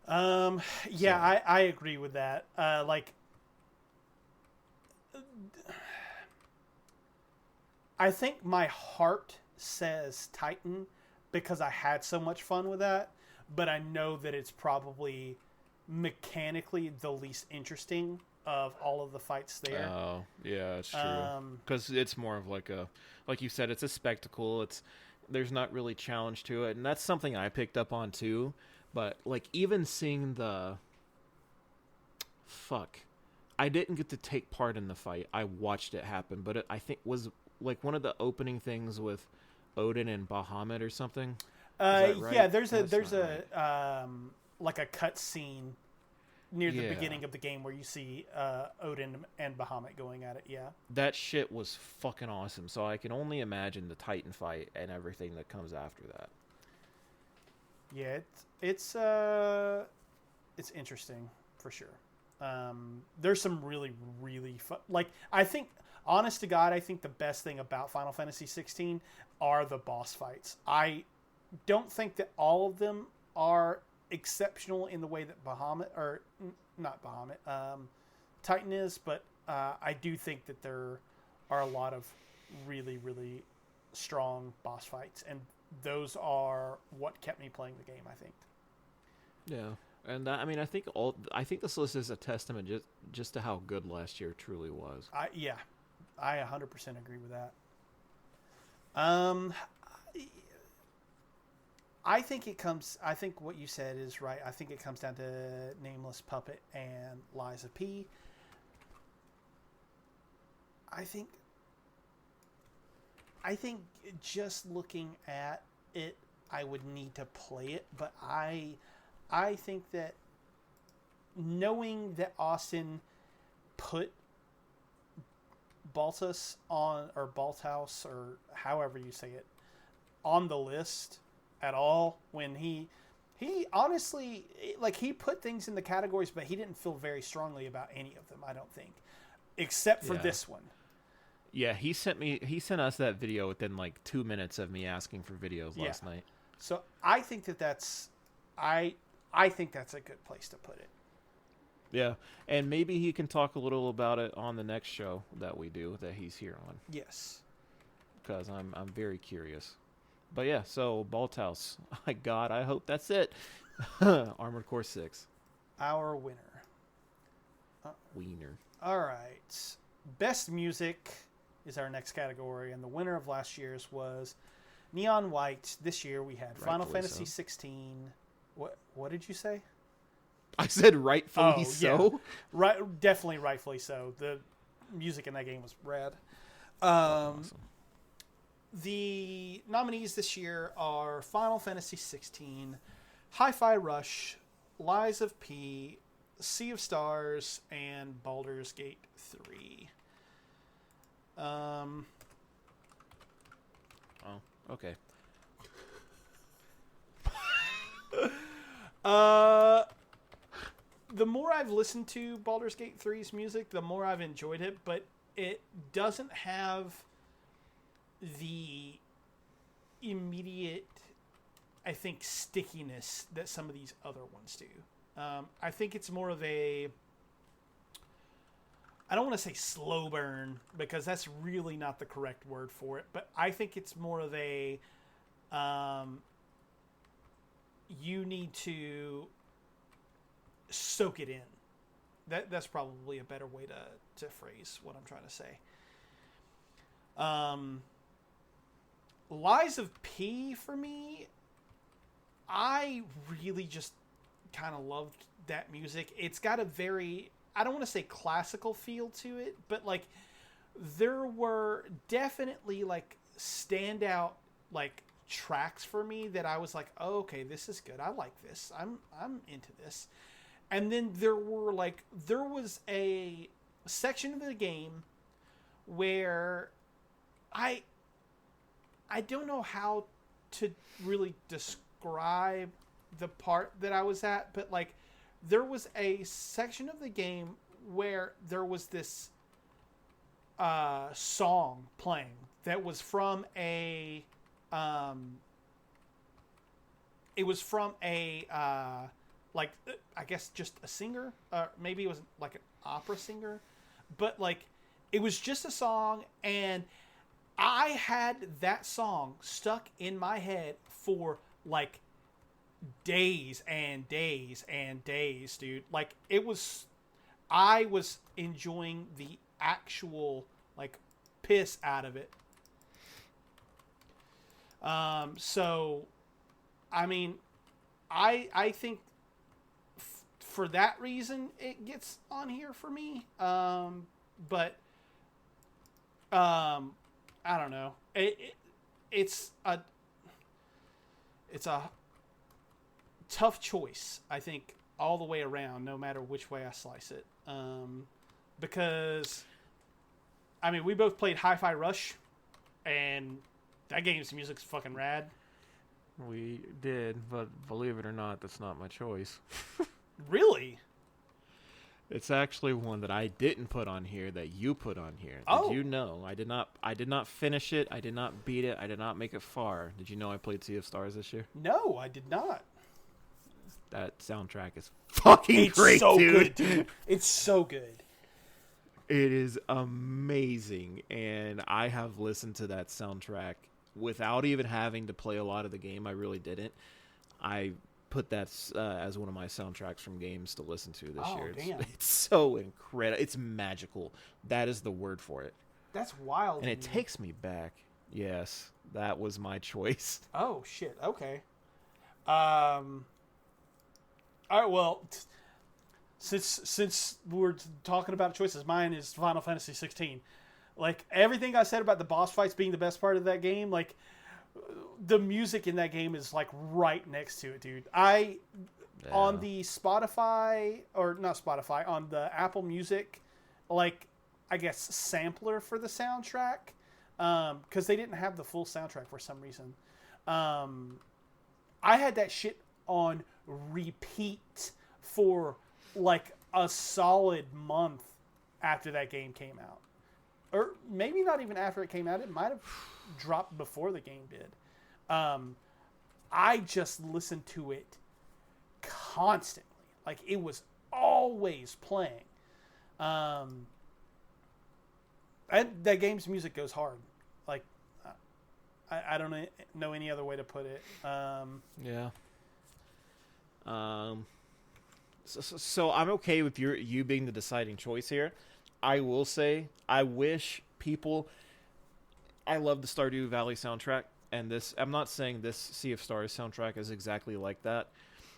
I agree with that. I think my heart says Titan because I had so much fun with that, but I know that it's probably mechanically the least interesting of all of the fights there. Oh, yeah, that's true. Because it's more of like you said, it's a spectacle. There's not really challenge to it, and that's something I picked up on too. But like, even seeing I didn't get to take part in the fight. I watched it happen, but I think like one of the opening things with Odin and Bahamut or something. Is that right? Yeah, That's there's not right. like a cut scene near the Yeah. beginning of the game where you see Odin and Bahamut going at it. Yeah. That shit was fucking awesome. So I can only imagine the Titan fight and everything that comes after that. Yeah, it's interesting for sure. There's some really really fun. Like I think, honest to God, I think the best thing about Final Fantasy 16 are the boss fights. I don't think that all of them are exceptional in the way that Bahamut or not Bahamut, Titan is, but I do think that there are a lot of really really strong boss fights, and those are what kept me playing the game, I think. Yeah. And I mean, I think this list is a testament just to how good last year truly was. Yeah, I 100% agree with that. Um, I think it comes. I think what you said is right. I think it comes down to Nameless Puppet and Lies of P. I think. I think just looking at it, I would need to play it, but I think that knowing that Austin put Baltus on, or Balthouse, or however you say it, on the list at all, when he honestly, like, he put things in the categories, but he didn't feel very strongly about any of them, I don't think, except for this one. Yeah, he sent us that video within like 2 minutes of me asking for videos last night. So I think that's I think that's a good place to put it. Yeah, and maybe he can talk a little about it on the next show that we do that he's here on. Yes, because I'm very curious. But yeah, so Balthouse. My God, I hope that's it. Armored Core 6. Our winner. Wiener. All right. Best music is our next category, and the winner of last year's was Neon White. This year we had Final Fantasy 16. What did you say? I said rightfully so. Yeah. Right, definitely rightfully so. The music in that game was rad. Awesome. The nominees this year are Final Fantasy 16, Hi-Fi Rush, Lies of P, Sea of Stars, and Baldur's Gate 3. Oh, okay. The more I've listened to Baldur's Gate 3's music, the more I've enjoyed it, but it doesn't have the immediate, I think, stickiness that some of these other ones do. I think it's more of a, I don't want to say slow burn, because that's really not the correct word for it, but I think it's more of a, you need to soak it in. That's probably a better way to phrase what I'm trying to say. Lies of P, for me, I really just kind of loved that music. It's got a very, I don't want to say classical feel to it, but like there were definitely like standout like tracks for me that I was like, oh, okay, this is good. I like this. I'm into this. And then there was a section of the game where I don't know how to really describe the part that I was at, but like there was a section of the game where there was this song playing that was from a it was from a like, I guess just a singer, maybe it was like an opera singer, but like it was just a song, and I had that song stuck in my head for like days and days and days, dude. Like I was enjoying the actual like piss out of it. So, I mean, I think for that reason it gets on here for me. But I don't know. It's a tough choice, I think, all the way around, no matter which way I slice it. Because, I mean, we both played Hi-Fi Rush, and that game's music's fucking rad. We did, but believe it or not, that's not my choice. Really? It's actually one that I didn't put on here that you put on here. Oh. Did you know? I did not finish it. I did not beat it. I did not make it far. Did you know I played Sea of Stars this year? No, I did not. That soundtrack is fucking great, so dude. good, dude. It's so good. It is amazing, and I have listened to that soundtrack without even having to play a lot of the game. I really didn't. I put that as one of my soundtracks from games to listen to this year. It's so incredible. It's magical. That is the word for it. That's wild. And it takes me back. Yes, that was my choice. Oh, shit. Okay. All right, well, since we're talking about choices, mine is Final Fantasy 16. Like, everything I said about the boss fights being the best part of that game, like, the music in that game is, like, right next to it, dude. On the Spotify, or not Spotify, on the Apple Music, like, I guess, sampler for the soundtrack, because they didn't have the full soundtrack for some reason. I had that shit on repeat for, like, a solid month after that game came out. Or maybe not even after it came out. It might have dropped before the game did. I just listened to it constantly. Like, it was always playing. And that game's music goes hard. Like, I don't know any other way to put it. Yeah. So I'm okay with you being the deciding choice here. I will say, I wish people... I love the Stardew Valley soundtrack, and this... I'm not saying this Sea of Stars soundtrack is exactly like that,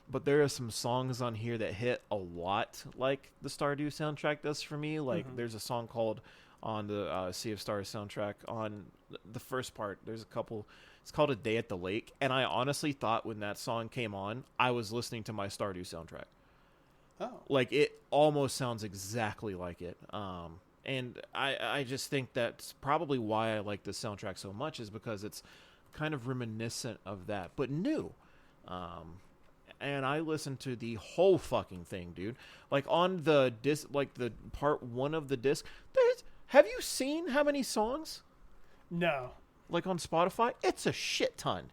but there are some songs on here that hit a lot like the Stardew soundtrack does for me. Like, there's a song called... on the Sea of Stars soundtrack, on the first part, there's a couple... It's called A Day at the Lake, and I honestly thought when that song came on, I was listening to my Stardew soundtrack. Oh. Like, it almost sounds exactly like it. And I just think that's probably why I like this soundtrack so much, is because it's kind of reminiscent of that, but new. And I listened to the whole fucking thing, dude. Like, on the disc, like the part 1 of the disc, have you seen how many songs? No. Like, on Spotify? It's a shit ton.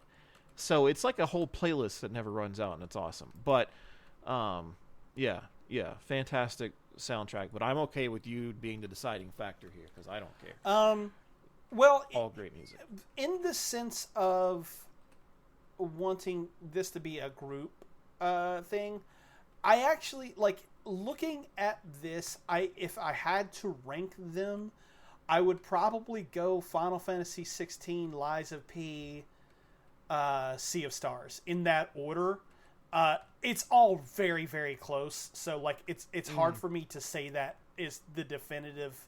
So it's like a whole playlist that never runs out, and it's awesome. But, yeah, fantastic soundtrack. But I'm okay with you being the deciding factor here, because I don't care. Well, all great music. In the sense of wanting this to be a group thing, I actually, like, looking at this, if I had to rank them, I would probably go Final Fantasy 16, Lies of P, Sea of Stars, in that order. It's all very, very close, so, like, it's hard for me to say that is the definitive,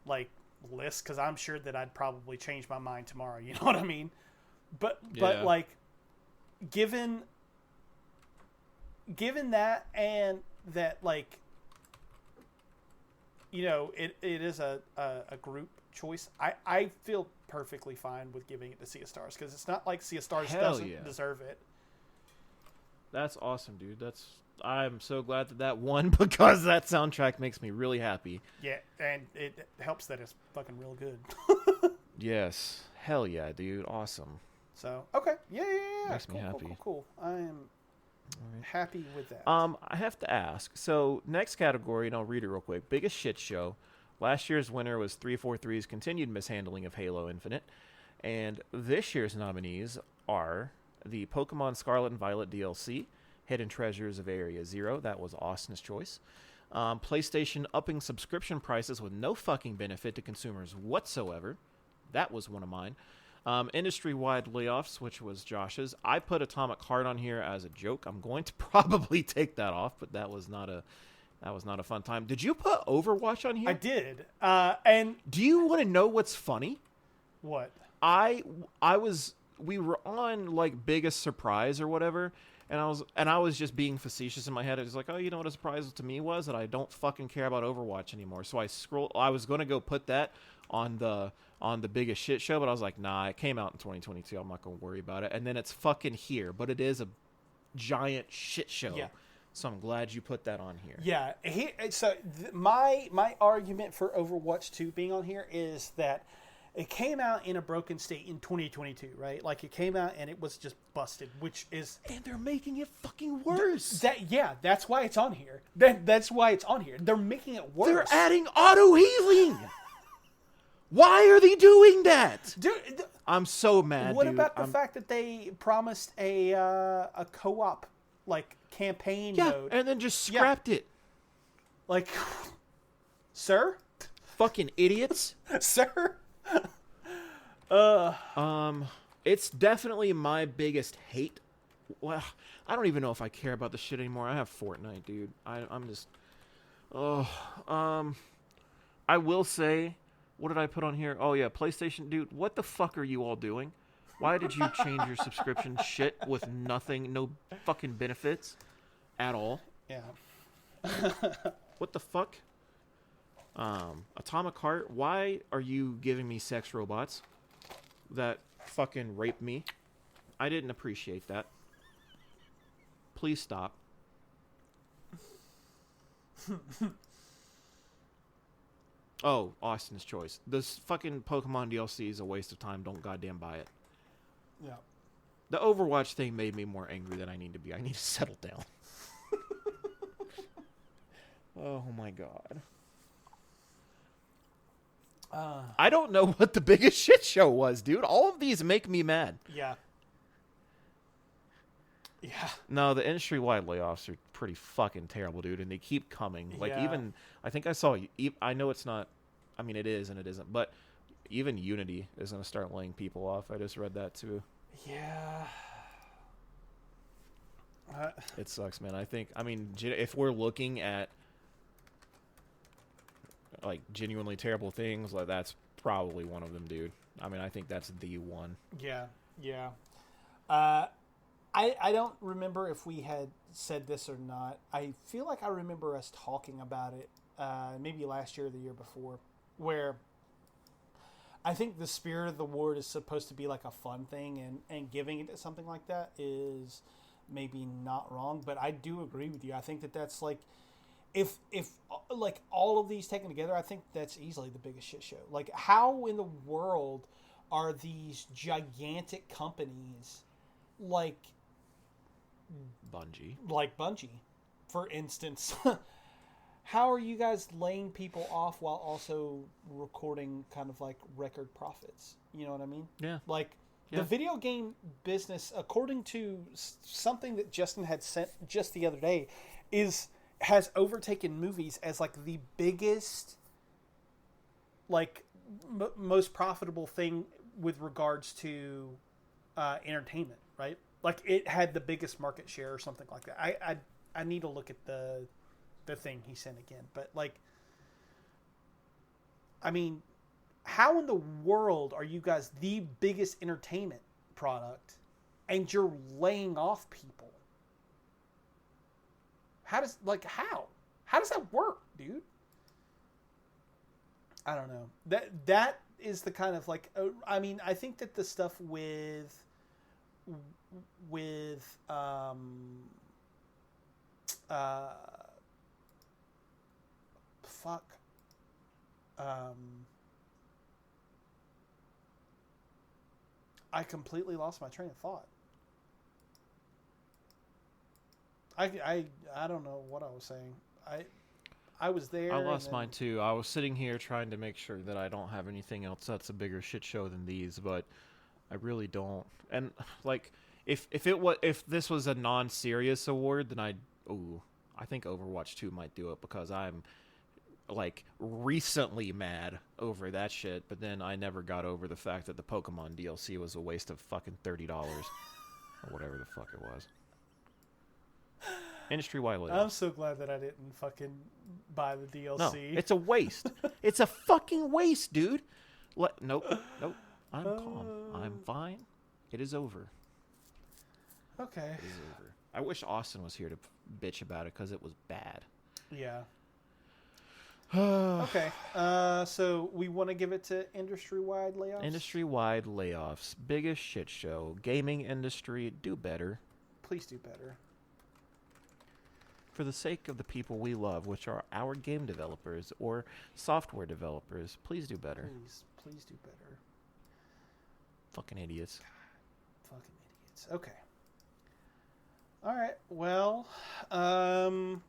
like, list, because I'm sure that I'd probably change my mind tomorrow, you know what I mean? But like, given that, and that, like, you know, it is a group choice, I feel perfectly fine with giving it to Sea of Stars, because it's not like Sea of Stars doesn't deserve it. That's awesome, dude. I'm so glad that won, because that soundtrack makes me really happy. Yeah, and it helps that it's fucking real good. Yes. Hell yeah, dude. Awesome. So, okay. Yeah. Makes me happy. Cool. I am happy with that. I have to ask. So, next category, and I'll read it real quick. Biggest shit show. Last year's winner was 343's continued mishandling of Halo Infinite. And this year's nominees are the Pokemon Scarlet and Violet DLC, Hidden Treasures of Area Zero. That was Austin's choice. PlayStation upping subscription prices with no fucking benefit to consumers whatsoever. That was one of mine. Industry-wide layoffs, which was Josh's. I put Atomic Heart on here as a joke. I'm going to probably take that off, but that was not a fun time. Did you put Overwatch on here? I did. And do you want to know what's funny? What? I was we were on like Biggest Surprise or whatever, and I was just being facetious in my head. I was like, oh, you know what a surprise to me was that I don't fucking care about Overwatch anymore. So I was gonna go put that on the Biggest Shit Show, but I was like, nah, it came out in 2022. I'm not gonna worry about it. And then it's fucking here, but it is a giant shit show. Yeah. So I'm glad you put that on here. Yeah. My argument for Overwatch 2 being on here is that it came out in a broken state in 2022, right? Like it came out and it was just busted, which is And they're making it fucking worse. that's why it's on here. That's why it's on here. They're making it worse. They're adding auto healing. Why are they doing that? Dude, I'm so mad. what dude. about the fact that they promised a co-op like campaign mode? And then just scrapped it. Like, sir, Fucking idiots. sir. It's definitely my biggest hate. Well, I don't even know if I care about the shit anymore. I have Fortnite, dude. I'm just. I will say, what did I put on here? Oh yeah, PlayStation, dude. What the fuck are you all doing? Why did you change your subscription shit with nothing, no fucking benefits at all? Yeah. What the fuck? Atomic Heart, why are you giving me sex robots that fucking rape me? I didn't appreciate that. Please stop. Oh, Austin's Choice. This fucking Pokemon DLC is a waste of time. Don't goddamn buy it. Yeah. The Overwatch thing made me more angry than I need to be. I need to settle down. Oh my god. I don't know what the biggest shit show was, dude. All of these make me mad. Yeah. Yeah. No, the industry-wide layoffs are pretty fucking terrible, dude, and they keep coming. Like, Yeah. even, I think I saw, I know it's not, I mean, it is and it isn't, but even Unity is going to start laying people off. I just read that, too. Yeah. It sucks, man. I mean, if we're looking at, like, genuinely terrible things, like, that's probably one of them, dude. I mean, I think that's the one. Yeah. Yeah. I don't remember if we had said this or not. I feel like I remember us talking about it maybe last year or the year before, where I think the spirit of the award is supposed to be like a fun thing, and giving it to something like that is maybe not wrong. But I do agree with you. I think that's like, if like all of these taken together, I think that's easily the biggest shit show. Like, how in the world are these gigantic companies like Bungie, for instance, how are you guys laying people off while also recording kind of like record profits? You know what I mean? Yeah. Like, Yeah. the video game business, according to something that Justin had sent just the other day, has overtaken movies as like the biggest, like most profitable thing with regards to entertainment, right? Like, it had the biggest market share or something like that. I need to look at the thing he sent again. But, like, I mean, how in the world are you guys the biggest entertainment product and you're laying off people? How does that work, dude? I don't know. That is the kind of, like, I mean, I think that the stuff with I completely lost my train of thought. I don't know what I was saying. I was there. I lost mine too. I was sitting here trying to make sure that I don't have anything else that's a bigger shit show than these, but I really don't. And like, if this was a non-serious award, then I think Overwatch 2 might do it, because I'm like recently mad over that shit, but then I never got over the fact that the Pokemon DLC was a waste of fucking $30 or whatever the fuck it was. Industry-wide layoffs. I'm so glad that I didn't fucking buy the DLC. No, it's a waste. It's a fucking waste, dude. Nope. I'm calm. I'm fine. It is over. Okay. It is over. I wish Austin was here to bitch about it because it was bad. Yeah. Okay. So we want to give it to industry-wide layoffs? Industry-wide layoffs. Biggest shit show. Gaming industry, do better. Please do better. For the sake of the people we love, which are our game developers or software developers, please do better. Please do better. Fucking idiots. God, fucking idiots. Okay. All right. Well,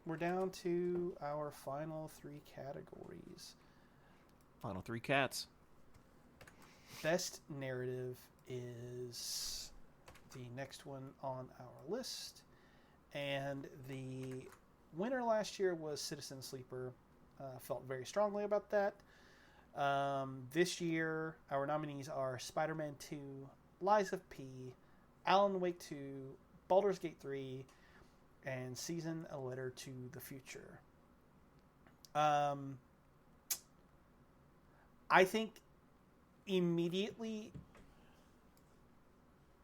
we're down to our final 3 categories. Final 3 cats. Best narrative is the next one on our list. And the winner last year was Citizen Sleeper. Felt very strongly about that. This year, our nominees are Spider-Man 2, Lies of P, Alan Wake 2, Baldur's Gate 3, and Season a Letter to the Future. I think immediately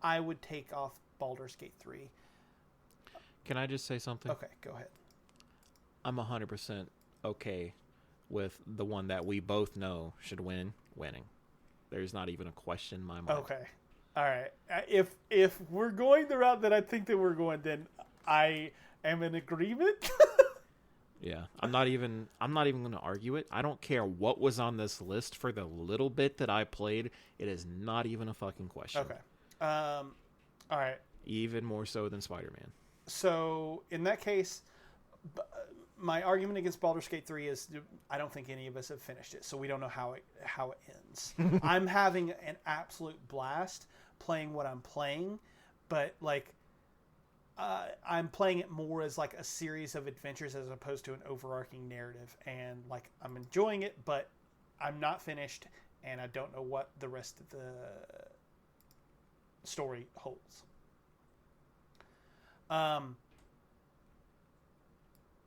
I would take off Baldur's Gate 3. Can I just say something? Okay, go ahead. I'm 100% okay with the one that we both know should winning. There's not even a question in my mind. Okay. All right. If we're going the route that I think that we're going, then I am in agreement. Yeah, I'm not even going to argue it. I don't care what was on this list for the little bit that I played. It is not even a fucking question. Okay. All right. Even more so than Spider-Man. So in that case, my argument against Baldur's Gate 3 is I don't think any of us have finished it, so we don't know how it ends. I'm having an absolute blast playing what I'm playing, but like I'm playing it more as like a series of adventures as opposed to an overarching narrative, and like I'm enjoying it, but I'm not finished, and I don't know what the rest of the story holds.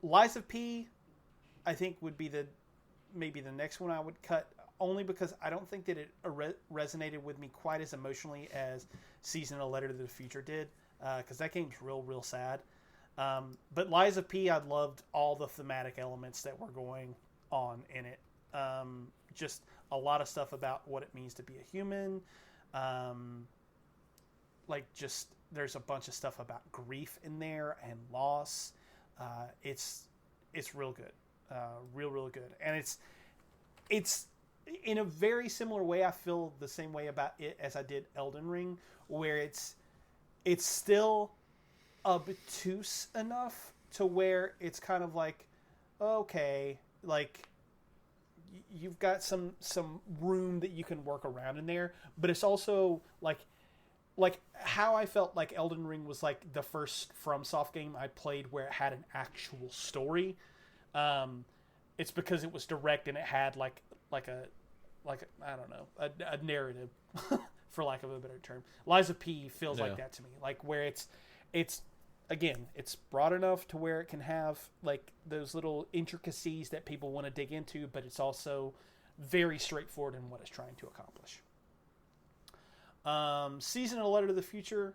Lies of P, I think would be maybe the next one I would cut, only because I don't think that it resonated with me quite as emotionally as Season a Letter to the Future did, because that game's real sad. But Lies of P, I loved all the thematic elements that were going on in it. Just a lot of stuff about what it means to be a human. There's a bunch of stuff about grief in there and loss. It's real good, real good, and it's in a very similar way. I feel the same way about it as I did Elden Ring, where it's still obtuse enough to where it's kind of like, okay, like you've got some room that you can work around in there, but it's also like how I felt like Elden Ring was like the first FromSoft game I played where it had an actual story. It's because it was direct and it had like a I don't know, a narrative for lack of a better term. Lies of P feels like that to me, like where it's again, it's broad enough to where it can have like those little intricacies that people want to dig into, but it's also very straightforward in what it's trying to accomplish. Season a Letter to the Future.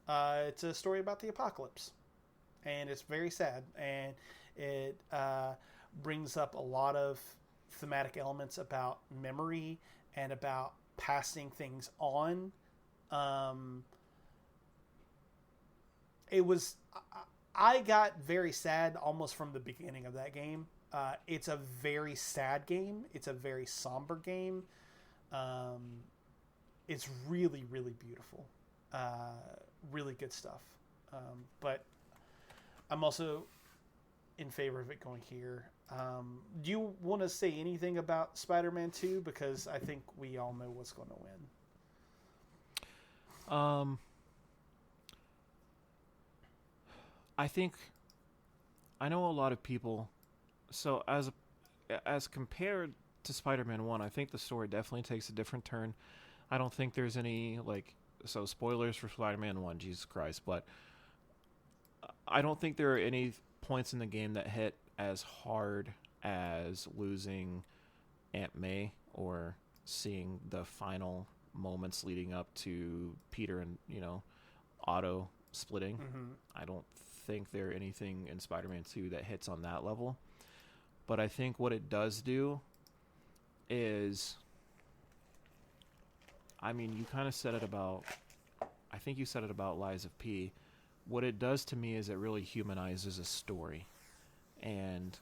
It's a story about the apocalypse, and it's very sad, and it brings up a lot of thematic elements about memory and about passing things on. I got very sad almost from the beginning of that game. It's a very sad game. It's a very somber game. It's really, really beautiful. Really good stuff. But I'm also in favor of it going here. Do you want to say anything about Spider-Man 2? Because I think we all know what's going to win. I know a lot of people. So as compared to Spider-Man 1, I think the story definitely takes a different turn. I don't think there's any, so spoilers for Spider-Man 1, Jesus Christ, but I don't think there are any points in the game that hit as hard as losing Aunt May or seeing the final moments leading up to Peter and, Otto splitting. I don't think there anything in Spider-Man 2 that hits on that level. But I think what it does do is, I mean, you kind of said it about, I think you said it about Lies of P. What it does to me is it really humanizes a story. And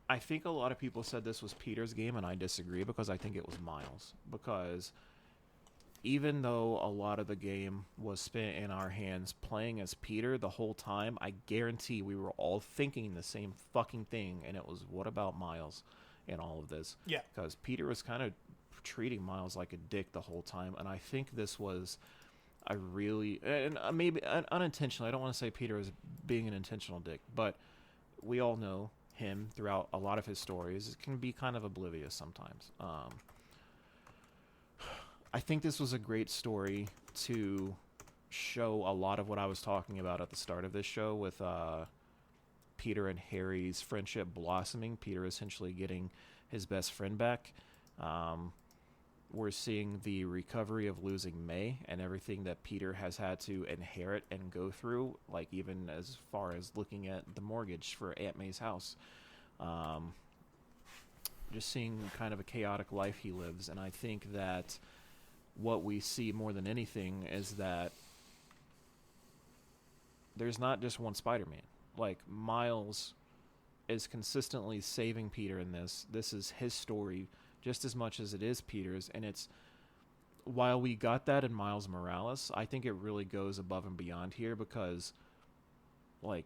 I think a lot of people said this was Peter's game, and I disagree because I think it was Miles. Because even though a lot of the game was spent in our hands playing as Peter the whole time, I guarantee we were all thinking the same fucking thing, and it was, what about Miles in all of this? Yeah. Because Peter was kind of treating Miles like a dick the whole time, and I think this was a really, and maybe unintentionally, I don't want to say Peter was being an intentional dick, but we all know him throughout a lot of his stories. It can be kind of oblivious sometimes. I think this was a great story to show a lot of what I was talking about at the start of this show with Peter and Harry's friendship blossoming. Peter essentially getting his best friend back. We're seeing the recovery of losing May and everything that Peter has had to inherit and go through, like even as far as looking at the mortgage for Aunt May's house. Just seeing kind of a chaotic life he lives. And I think that what we see more than anything is that there's not just one Spider-Man. Like, Miles is consistently saving Peter in this. This is his story just as much as it is Peter's, and it's, while we got that in Miles Morales, I think it really goes above and beyond here because, like,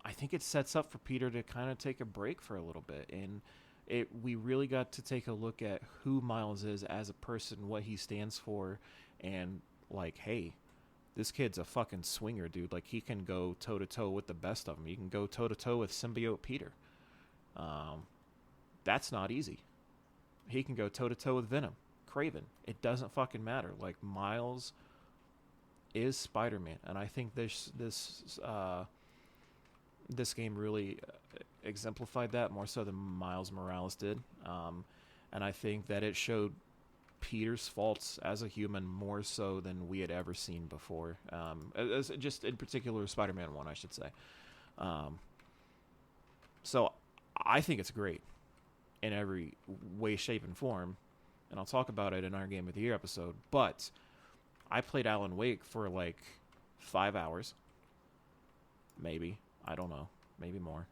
I think it sets up for Peter to kind of take a break for a little bit, and we really got to take a look at who Miles is as a person, what he stands for, and, like, hey, this kid's a fucking swinger, dude. Like, he can go toe-to-toe with the best of them. He can go toe-to-toe with symbiote Peter. That's not easy. He can go toe-to-toe with Venom, Kraven. It doesn't fucking matter. Like, Miles is Spider-Man, and I think this game really exemplified that more so than Miles Morales did. And I think that it showed Peter's faults as a human more so than we had ever seen before. As just in particular, Spider-Man 1, I should say. So I think it's great in every way, shape, and form, and I'll talk about it in our Game of the Year episode, but I played Alan Wake for like 5 hours. Maybe. I don't know. Maybe more.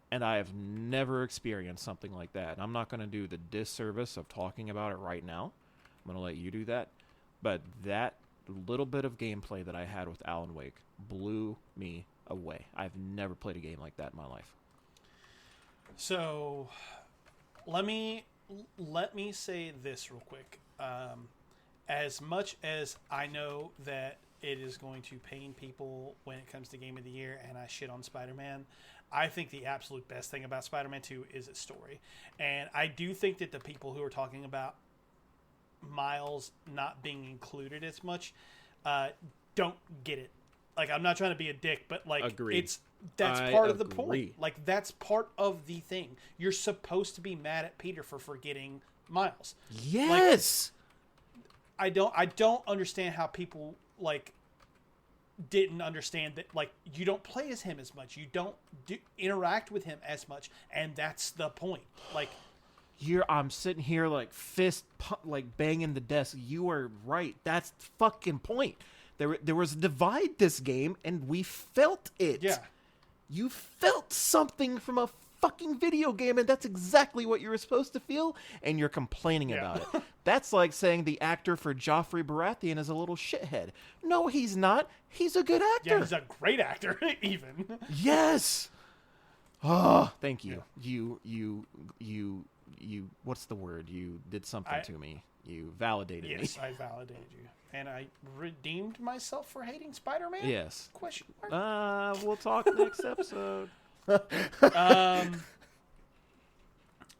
And I have never experienced something like that. And I'm not going to do the disservice of talking about it right now. I'm going to let you do that. But that little bit of gameplay that I had with Alan Wake blew me away. I've never played a game like that in my life. So, let me say this real quick. As much as I know that it is going to pain people when it comes to Game of the Year, and I shit on Spider-Man, I think the absolute best thing about Spider-Man 2 is its story. And I do think that the people who are talking about Miles not being included as much don't get it. Like, I'm not trying to be a dick, but like, Agreed. That's I part of the agree. point. Like, that's part of the thing. You're supposed to be mad at Peter for forgetting Miles. Yes. Like, I don't understand how people like didn't understand that. Like, you don't play as him as much. You don't interact with him as much, and that's the point. Like, I'm sitting here like like banging the desk. You are right. That's the fucking point. There was a divide this game, and we felt it. yeah. You felt something from a fucking video game, and that's exactly what you were supposed to feel, and you're complaining about it. That's like saying the actor for Joffrey Baratheon is a little shithead. No, he's not. He's a good actor. Yeah, he's a great actor, even. Yes. Oh, thank you. Yeah. You. What's the word? You did something to me. You validated me. Yes, I validated you. And I redeemed myself for hating Spider-Man? Yes. Question mark? We'll talk next episode.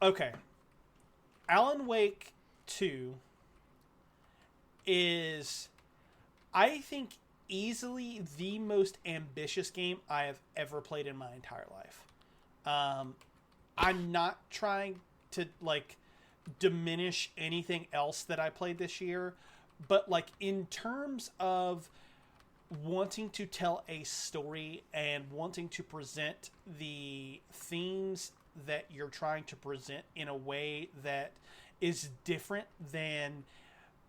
Okay. Alan Wake 2 is, I think, easily the most ambitious game I have ever played in my entire life. I'm not trying to, like, diminish anything else that I played this year, but like in terms of wanting to tell a story and wanting to present the themes that you're trying to present in a way that is different than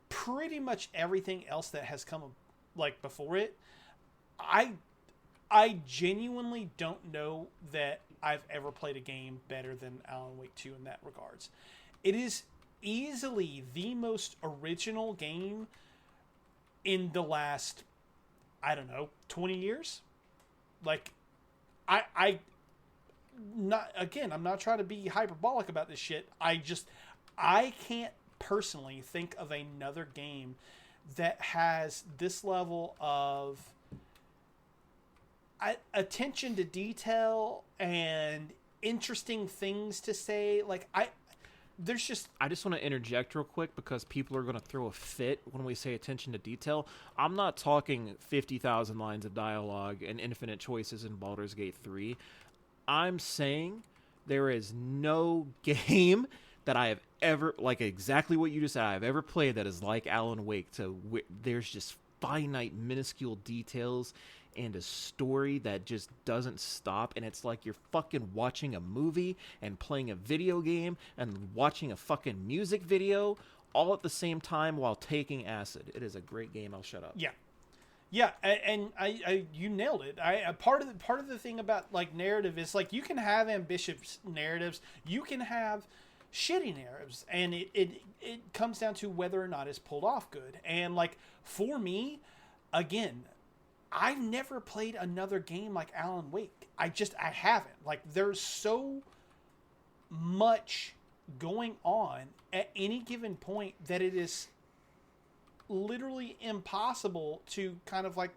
pretty much everything else that has come like before it. I genuinely don't know that I've ever played a game better than Alan Wake 2 in that regards. It is easily the most original game in the last, I don't know, 20 years. Like, I not, again, I'm not trying to be hyperbolic about this shit. I can't personally think of another game that has this level of attention to detail and interesting things to say. Like, there's just... I just want to interject real quick because people are going to throw a fit when we say attention to detail. I'm not talking 50,000 lines of dialogue and infinite choices in Baldur's Gate 3. I'm saying there is no game that I have ever, like exactly what you just said, I've ever played that is like Alan Wake. There's just finite, minuscule details and a story that just doesn't stop, and it's like you're fucking watching a movie and playing a video game and watching a fucking music video all at the same time while taking acid. It is a great game. I'll shut up. Yeah. Yeah, and I you nailed it. Part of the thing about like narrative is like you can have ambitious narratives, you can have shitty narratives, and it comes down to whether or not it's pulled off good. And like for me, again, I've never played another game like Alan Wake. I haven't. Like there's so much going on at any given point that it is literally impossible to kind of like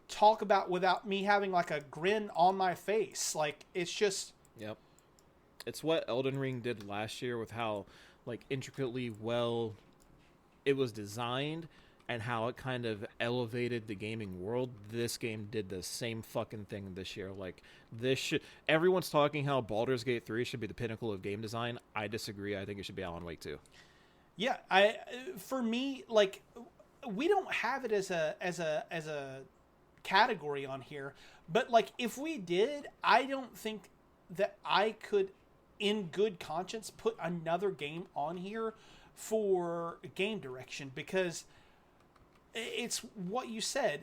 talk about without me having like a grin on my face. Like it's just... Yep. It's what Elden Ring did last year with how like intricately well it was designed and how it kind of elevated the gaming world. This game did the same fucking thing this year. Like everyone's talking how Baldur's Gate 3 should be the pinnacle of game design. I disagree. I think it should be Alan Wake 2. Yeah, for me, like we don't have it as a category on here, but like if we did, I don't think that I could in good conscience put another game on here for game direction, because it's what you said.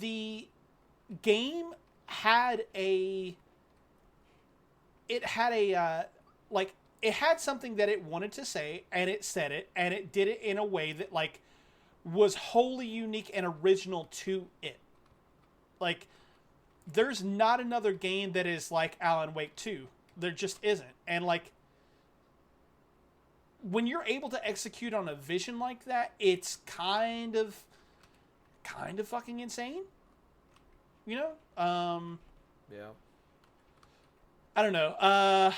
The game had a like it had something that it wanted to say, and it said it, and it did it in a way that like was wholly unique and original to it. Like there's not another game that is like Alan Wake 2. There just isn't. And like when you're able to execute on a vision like that, it's kind of fucking insane. You know? Yeah. I don't know.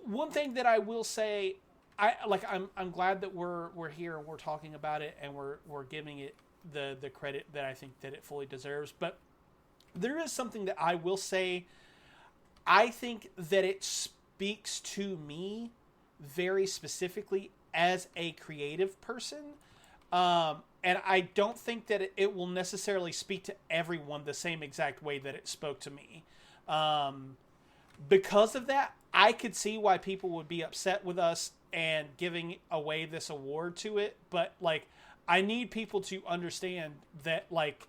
One thing that I will say, I'm glad that we're here and we're talking about it and we're giving it the credit that I think that it fully deserves. But there is something that I will say. I think that it speaks to me very specifically as a creative person. And I don't think that it will necessarily speak to everyone the same exact way that it spoke to me. Because of that, I could see why people would be upset with us and giving away this award to it. But like, I need people to understand that like,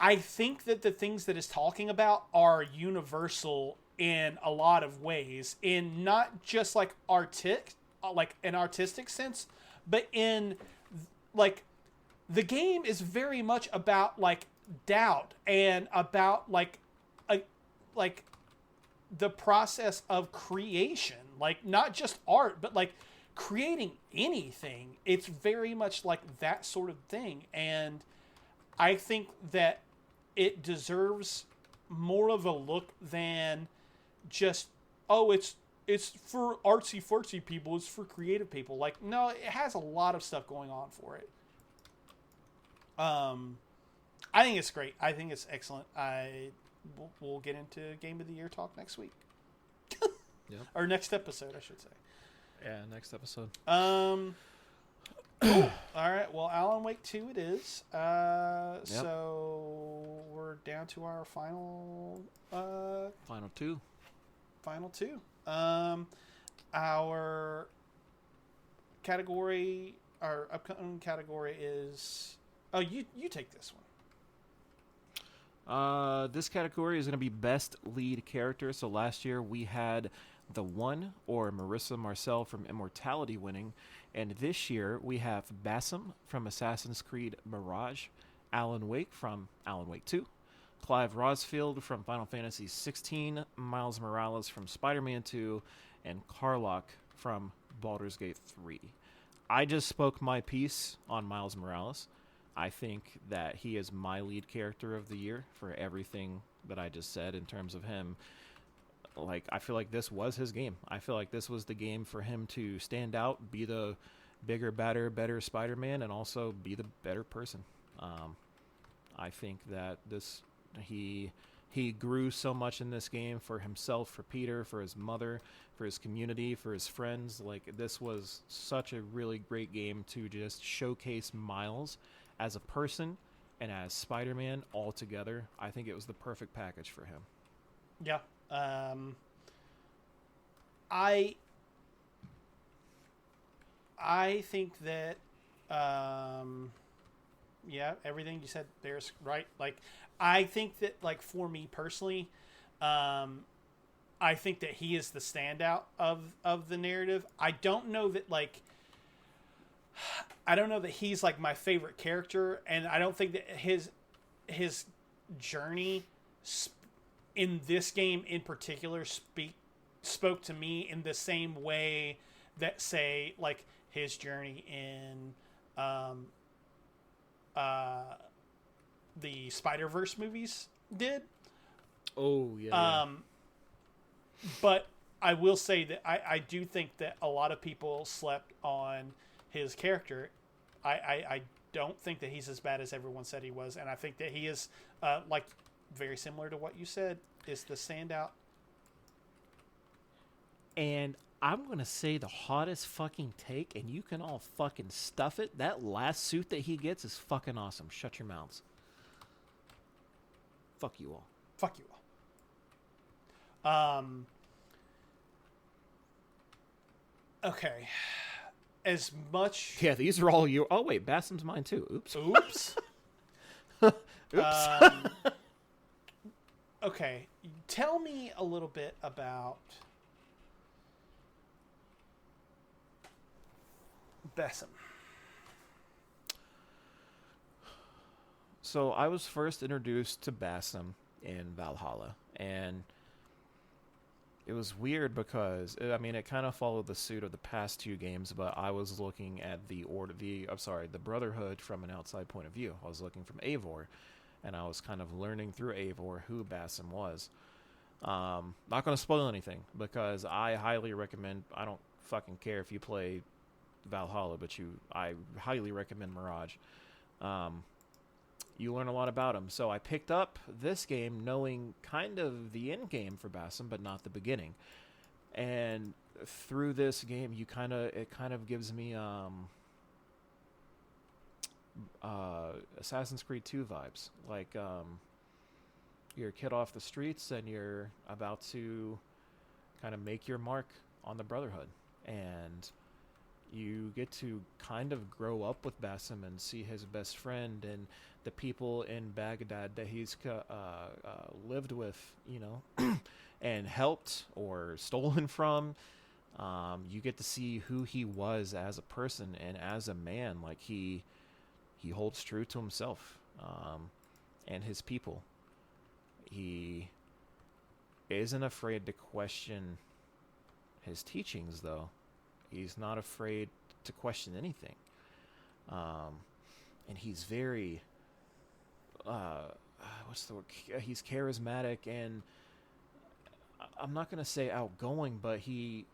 I think that the things that it's talking about are universal in a lot of ways, in not just like an artistic sense, but in like the game is very much about like doubt and about like the process of creation, like not just art, but like creating anything. It's very much like that sort of thing. And I think that it deserves more of a look than just, oh, it's for artsy fartsy people, it's for creative people. Like, no, it has a lot of stuff going on for it. I think it's great. I think it's excellent. We'll get into Game of the Year talk next week. Yep. Or next episode, I should say. Yeah, next episode. Cool. All right. Well, Alan Wake 2 it is. Yep. So we're down to our final Final two. final two. Our category, our upcoming category is. Oh, you take this one. This category is going to be best lead character. So last year we had The One, or Marissa Marcel from Immortality, winning, and this year we have Bassam from Assassin's Creed Mirage, Alan Wake from Alan Wake 2, Clive Rosfield from Final Fantasy 16, Miles Morales from Spider-Man 2, and Karlach from Baldur's Gate 3. I just spoke my piece on Miles Morales. I think that he is my lead character of the year for everything that I just said in terms of him. Like, I feel like this was his game. I feel like this was the game for him to stand out, be the bigger, better Spider-Man, and also be the better person. I think that he grew so much in this game for himself, for Peter, for his mother, for his community, for his friends. Like, this was such a really great game to just showcase Miles as a person and as Spider-Man all together. I think it was the perfect package for him. Yeah. I think that yeah, everything you said there's right. Like, I think that, like, for me personally, I think that he is the standout of the narrative. I don't know that he's like my favorite character, and I don't think that his journey in this game in particular spoke to me in the same way that, say, like, his journey in the Spider-Verse movies did. Oh, yeah. But I will say that I do think that a lot of people slept on his character. I don't think that he's as bad as everyone said he was, and I think that he is, like, very similar to what you said, is the standout. And I'm going to say the hottest fucking take, and you can all fucking stuff it. That last suit that he gets is fucking awesome. Shut your mouths. Fuck you all. Fuck you all. Okay. As much... Yeah, these are all your... Oh, wait, Bassam's mine too. Oops. Oops. Oops. Okay. Tell me a little bit about Bassam. So I was first introduced to Bassam in Valhalla, and it was weird because, I mean, it kind of followed the suit of the past two games, but I was looking at the Brotherhood from an outside point of view. I was looking from Eivor, and I was kind of learning through Eivor who Bassam was. Not going to spoil anything, because I highly recommend, I don't fucking care if you play Valhalla, but I highly recommend Mirage. You learn a lot about him. So I picked up this game knowing kind of the end game for Bassam, but not the beginning. And through this game, it kind of gives me Assassin's Creed 2 vibes. Like, you're a kid off the streets and you're about to kind of make your mark on the Brotherhood, and you get to kind of grow up with Bassam and see his best friend and the people in Baghdad that he's lived with, you know, and helped or stolen from. You get to see who he was as a person and as a man. Like, he holds true to himself and his people. He isn't afraid to question his teachings, though. He's not afraid to question anything. And he's very, what's the word? He's charismatic, and I'm not going to say outgoing, but he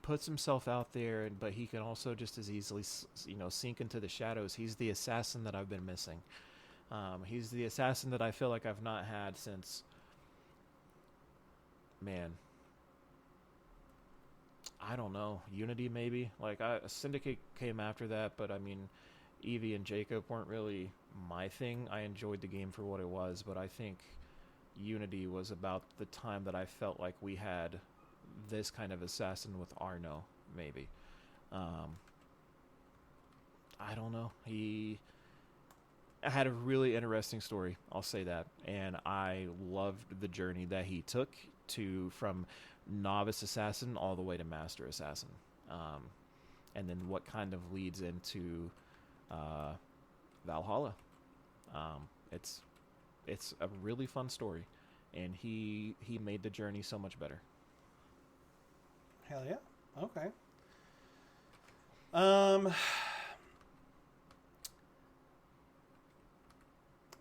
puts himself out there, but he can also just as easily, you know, sink into the shadows. He's the assassin that I've been missing. He's the assassin that I feel like I've not had since, man, I don't know, Unity maybe. Like Syndicate came after that, but I mean, Evie and Jacob weren't really my thing. I enjoyed the game for what it was, but I think Unity was about the time that I felt like we had this kind of assassin with Arno, maybe. Um, I don't know. He had a really interesting story, I'll say that, and I loved the journey that he took to from novice assassin all the way to master assassin, um, and then what kind of leads into uh, Valhalla. Um, it's it's a really fun story, and he made the journey so much better. Hell yeah. Okay. Um,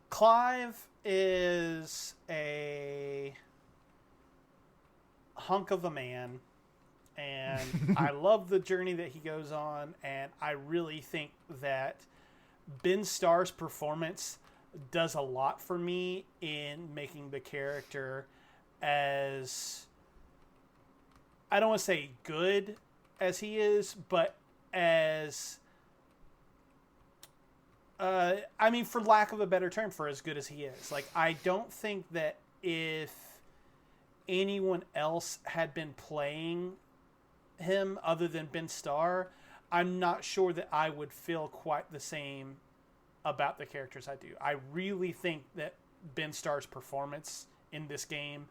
Clive is a hunk of a man, and I love the journey that he goes on, and I really think that Ben Starr's performance does a lot for me in making the character as, I don't want to say good as he is, but as I mean, for lack of a better term, for as good as he is. Like, I don't think that if anyone else had been playing him other than Ben Starr, I'm not sure that I would feel quite the same about the characters I do. I really think that Ben Starr's performance in this game,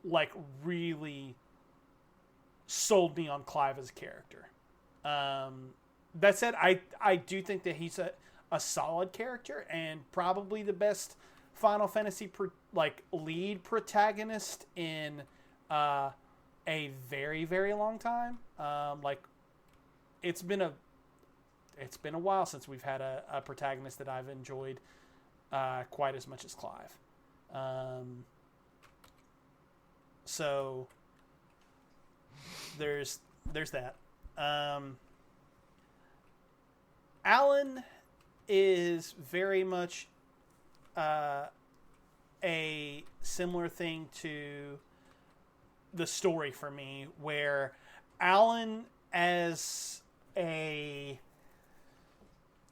like, really sold me on Clive as a character. That said, I do think that he's a solid character and probably the best Final Fantasy lead protagonist in a very, very long time. It's been a while since we've had a protagonist that I've enjoyed quite as much as Clive. So there's that. Alan is very much a similar thing to the story for me, where Alan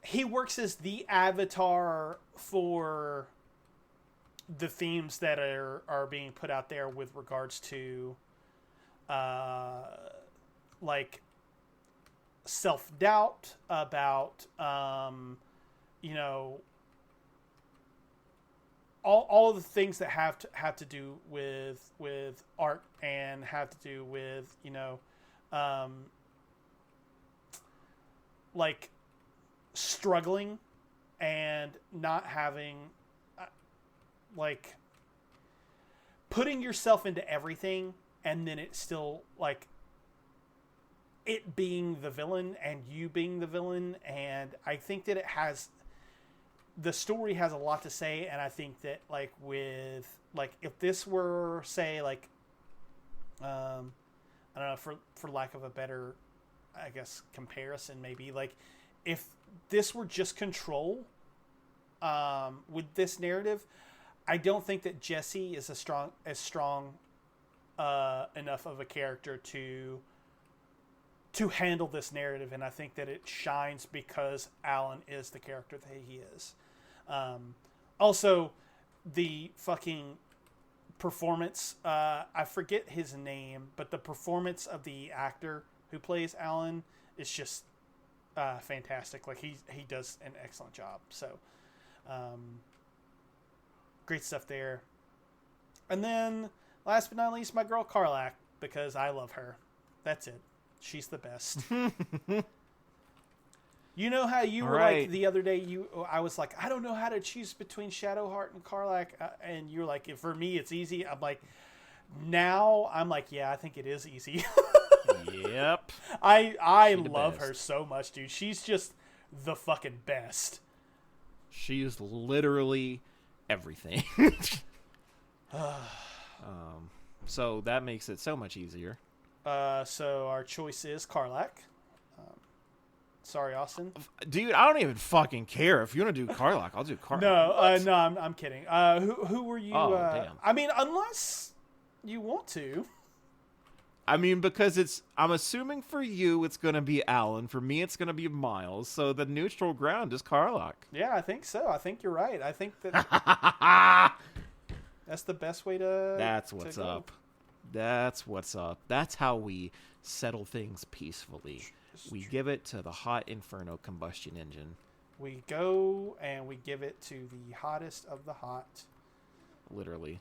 he works as the avatar for the themes that are being put out there with regards to like self-doubt about all of the things that have to do with art and have to do with like struggling and not having like putting yourself into everything, and then it's still like it being the villain and you being the villain. And I think that the story has a lot to say. And I think that if this were, say, like, I don't know, for lack of a better, I guess, comparison, maybe, like, if this were just Control, with this narrative, I don't think that Jesse is as strong enough of a character to handle this narrative, and I think that it shines because Alan is the character that he is. Also, the fucking performance, I forget his name, but the performance of the actor who plays Alan is just fantastic. Like, he does an excellent job. So, great stuff there. And then, last but not least, my girl Karlak, because I love her. That's it. She's the best. You know how you were like the other day, I was like, I don't know how to choose between Shadowheart and Karlak, and you're like, for me it's easy. I'm like, now I'm like, yeah, I think it is easy. Yep. I love her so much, dude. She's just the fucking best. She is literally everything. So that makes it so much easier. So our choice is Karlak. Sorry, Austin. Dude, I don't even fucking care. If you want to do Karlak, I'll do Karlak. No, I'm kidding. Who were you? Oh, damn. I mean, unless you want to. I mean, because I'm assuming for you it's going to be Alan. For me, it's going to be Miles. So the neutral ground is Karlach. Yeah, I think so. I think you're right. I think that that's the best way to. That's what's up. That's what's up. That's how we settle things peacefully. We give it to the hot Inferno combustion engine. We go and we give it to the hottest of the hot. Literally.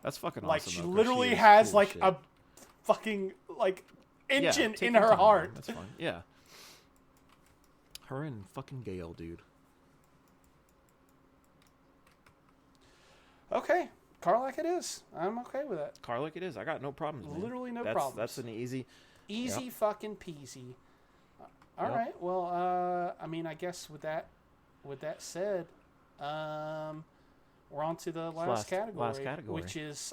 That's fucking like awesome. She though, literally she has cool like shit. a fucking like engine take in your her time, heart. man. That's fine. Yeah. Her and fucking Gale, dude. Okay, Karlach it is. I'm okay with that. Karlach it is. I got no problems, man. Literally no problems. That's an easy Easy fucking peasy. All right. Well, I mean, I guess with that said, we're on to the last category, which is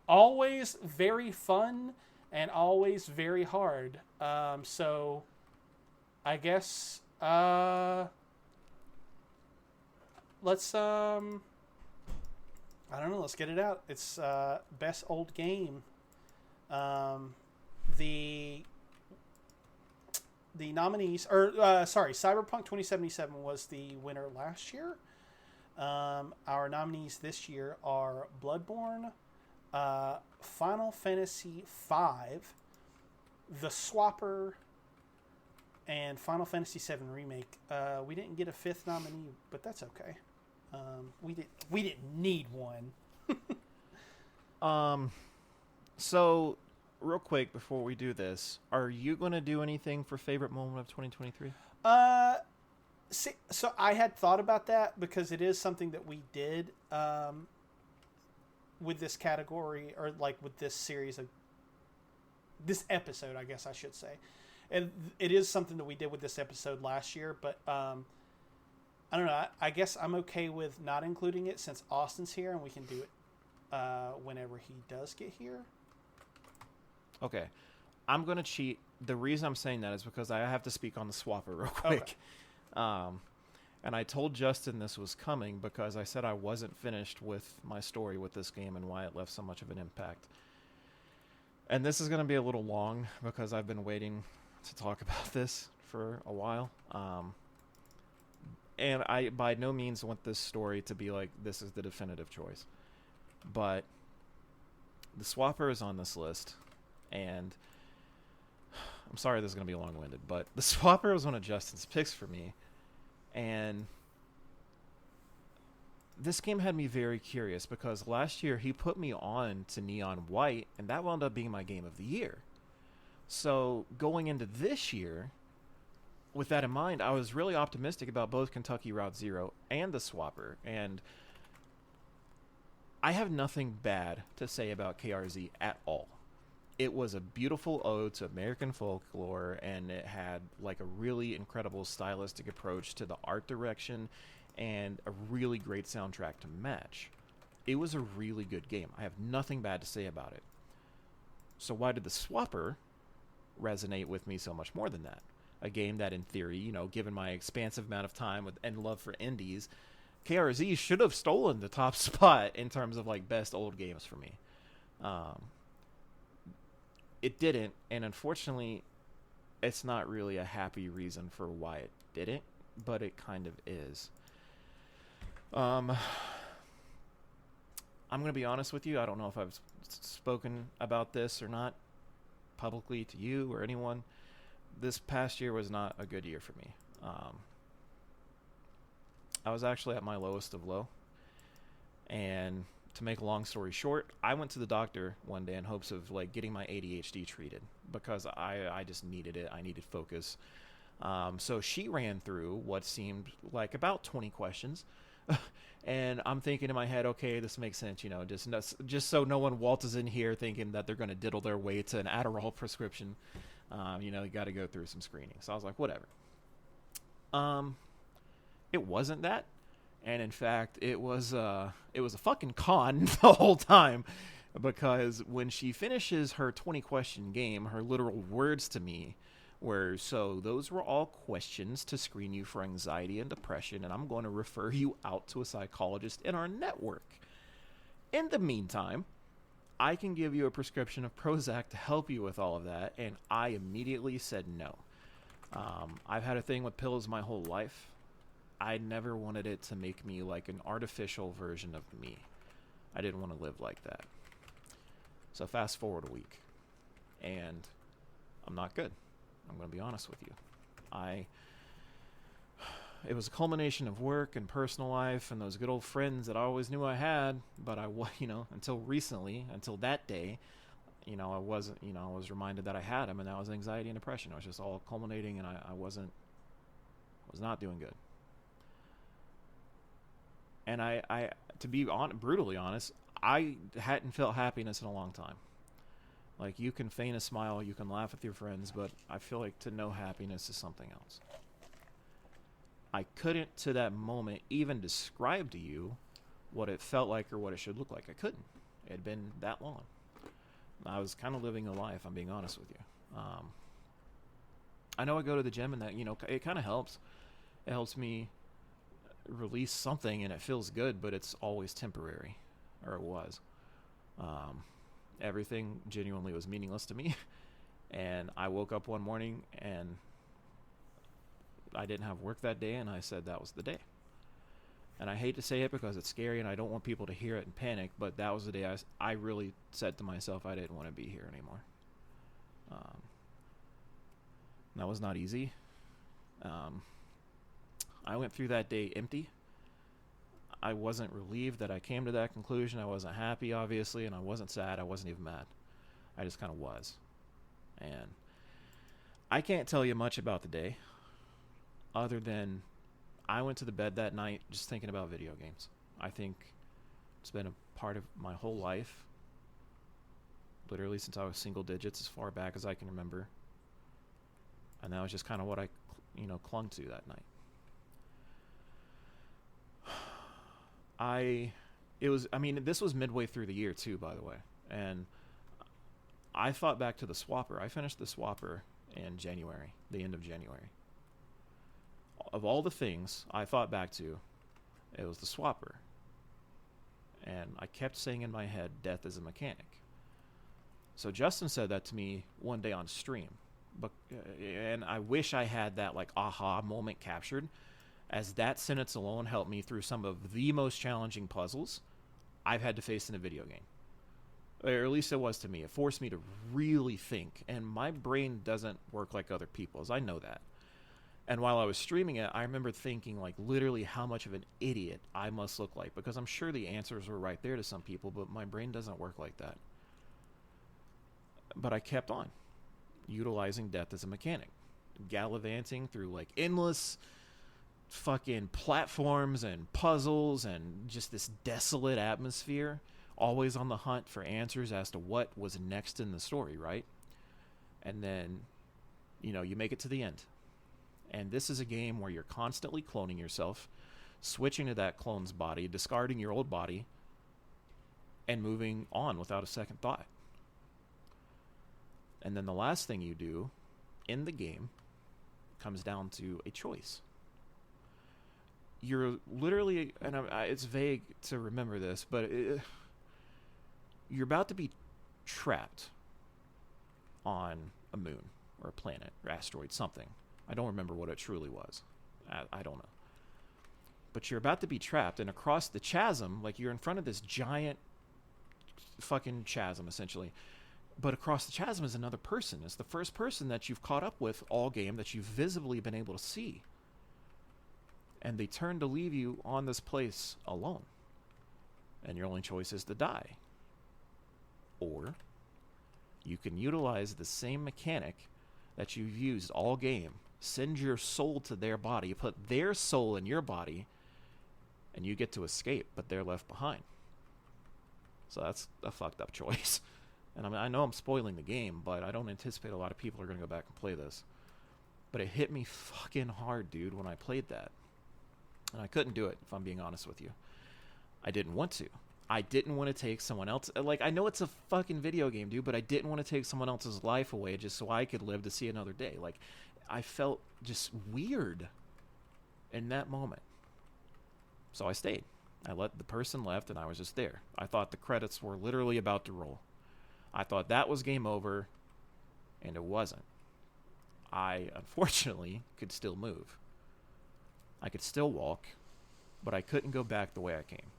always very fun and always very hard. So I guess let's I don't know. Let's get it out. It's best old game. The nominees, Cyberpunk 2077 was the winner last year. Our nominees this year are Bloodborne, Final Fantasy V, The Swapper, and Final Fantasy VII Remake. We didn't get a fifth nominee, but that's okay. We didn't need one. So real quick before we do this, are you going to do anything for favorite moment of 2023? So I had thought about that because it is something that we did with this category, or like with this series of this episode, I guess I should say. And it is something that we did with this episode last year, but I don't know. I guess I'm okay with not including it since Austin's here and we can do it whenever he does get here. Okay. I'm going to cheat. The reason I'm saying that is because I have to speak on the Swapper real quick. Okay. And I told Justin this was coming because I said I wasn't finished with my story with this game and why it left so much of an impact. And this is going to be a little long because I've been waiting to talk about this for a while. And I by no means want this story to be like this is the definitive choice. But the Swapper is on this list. And I'm sorry this is going to be long-winded, but the Swapper was one of Justin's picks for me. And this game had me very curious because last year he put me on to Neon White, and that wound up being my game of the year. So going into this year, with that in mind, I was really optimistic about both Kentucky Route Zero and the Swapper. And I have nothing bad to say about KRZ at all. It was a beautiful ode to American folklore, and it had like a really incredible stylistic approach to the art direction and a really great soundtrack to match. It was a really good game. I have nothing bad to say about it. So why did the Swapper resonate with me so much more than that? A game that in theory, you know, given my expansive amount of time and love for indies, KRZ should have stolen the top spot in terms of like best old games for me. It didn't, and unfortunately, it's not really a happy reason for why it didn't, but it kind of is. I'm going to be honest with you. I don't know if I've spoken about this or not publicly to you or anyone. This past year was not a good year for me. I was actually at my lowest of low, and to make a long story short, I went to the doctor one day in hopes of like getting my ADHD treated because I just needed it. I needed focus. So she ran through what seemed like about 20 questions. And I'm thinking in my head, okay, this makes sense, you know, just so no one waltzes in here thinking that they're going to diddle their way to an Adderall prescription. You know, you got to go through some screening. So I was like, whatever. It wasn't that. And in fact, it was a fucking con the whole time, because when she finishes her 20-question game, her literal words to me were, so those were all questions to screen you for anxiety and depression, and I'm going to refer you out to a psychologist in our network. In the meantime, I can give you a prescription of Prozac to help you with all of that. And I immediately said no. I've had a thing with pills my whole life. I never wanted it to make me like an artificial version of me. I didn't want to live like that. So fast forward a week, and I'm not good. I'm going to be honest with you. It was a culmination of work and personal life and those good old friends that I always knew I had, but until recently, until that day, I was reminded that I had them, and that was anxiety and depression. It was just all culminating, and I was not doing good. And to be brutally honest, I hadn't felt happiness in a long time. Like, you can feign a smile, you can laugh with your friends, but I feel like to know happiness is something else. I couldn't, to that moment, even describe to you what it felt like or what it should look like. I couldn't. It had been that long. I was kind of living a lie, if I'm being honest with you. I know I go to the gym, and that, it kind of helps. It helps me release something, and it feels good, but it's always temporary, or it was. Everything genuinely was meaningless to me, and I woke up one morning and I didn't have work that day, and I said that was the day. And I hate to say it because it's scary and I don't want people to hear it and panic, but that was the day I really said to myself I didn't want to be here anymore. That was not easy. I went through that day empty. I wasn't relieved that I came to that conclusion. I wasn't happy, obviously, and I wasn't sad. I wasn't even mad. I just kind of was. And I can't tell you much about the day other than I went to the bed that night just thinking about video games. I think it's been a part of my whole life, literally since I was single digits, as far back as I can remember. And that was just kind of what I clung to that night. This was midway through the year too, by the way. And I thought back to the Swapper. I finished the Swapper in January, the end of January. Of all the things I thought back to, it was the Swapper. And I kept saying in my head, death is a mechanic. So Justin said that to me one day on stream. And I wish I had that aha moment captured, as that sentence alone helped me through some of the most challenging puzzles I've had to face in a video game. Or at least it was to me. It forced me to really think. And my brain doesn't work like other people's. I know that. And while I was streaming it, I remember thinking, literally how much of an idiot I must look like. Because I'm sure the answers were right there to some people, but my brain doesn't work like that. But I kept on, utilizing death as a mechanic. Gallivanting through, endless fucking platforms and puzzles and just this desolate atmosphere, always on the hunt for answers as to what was next in the story, right? And then, you make it to the end. And this is a game where you're constantly cloning yourself, switching to that clone's body, discarding your old body, and moving on without a second thought. And then the last thing you do in the game comes down to a choice. You're literally, and it's vague to remember this, but you're about to be trapped on a moon or a planet or asteroid, something. I don't remember what it truly was. I don't know. But you're about to be trapped, and across the chasm, you're in front of this giant fucking chasm, essentially. But across the chasm is another person. It's the first person that you've caught up with all game that you've visibly been able to see. And they turn to leave you on this place alone. And your only choice is to die. Or you can utilize the same mechanic that you've used all game. Send your soul to their body, put their soul in your body, and you get to escape, but they're left behind. So that's a fucked up choice. And I know I'm spoiling the game, but I don't anticipate a lot of people are going to go back and play this. But it hit me fucking hard, dude, when I played that. And I couldn't do it, if I'm being honest with you. I didn't want to. I didn't want to take someone else. I know it's a fucking video game, dude, but I didn't want to take someone else's life away just so I could live to see another day. I felt just weird in that moment. So I stayed. I let the person left, and I was just there. I thought the credits were literally about to roll. I thought that was game over, and it wasn't. I, unfortunately, could still move. I could still walk, but I couldn't go back the way I came.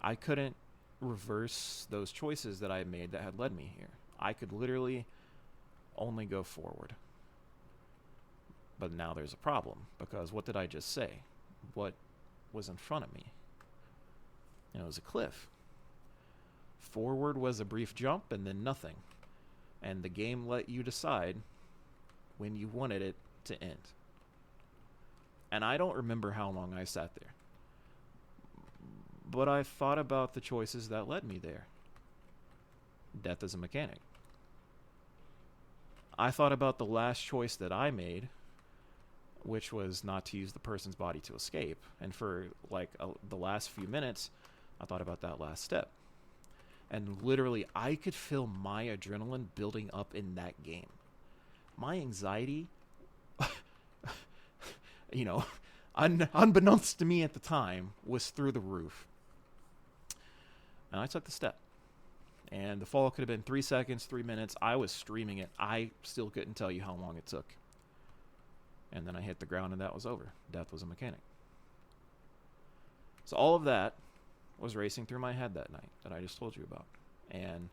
I couldn't reverse those choices that I had made that had led me here. I could literally only go forward. But now there's a problem, because what did I just say? What was in front of me? It was a cliff. Forward was a brief jump and then nothing. And the game let you decide when you wanted it to end. And I don't remember how long I sat there. But I thought about the choices that led me there. Death as a mechanic. I thought about the last choice that I made, which was not to use the person's body to escape. And for the last few minutes, I thought about that last step. And literally, I could feel my adrenaline building up in that game. My anxiety, unbeknownst to me at the time, was through the roof. And I took the step. And the fall could have been 3 seconds, 3 minutes. I was streaming it. I still couldn't tell you how long it took. And then I hit the ground and that was over. Death was a mechanic. So all of that was racing through my head that night that I just told you about. And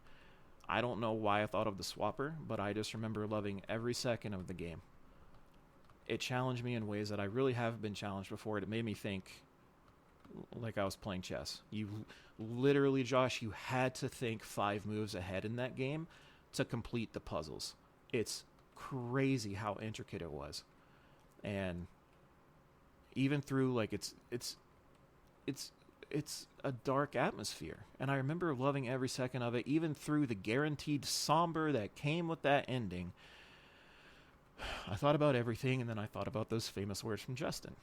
I don't know why I thought of the swapper, but I just remember loving every second of the game. It challenged me in ways that I really haven't been challenged before. It made me think like I was playing chess. You literally, Josh, you had to think 5 moves ahead in that game to complete the puzzles. It's crazy how intricate it was. And even through it's a dark atmosphere, and I remember loving every second of it, even through the guaranteed somber that came with that ending. I thought about everything, and then I thought about those famous words from Justin.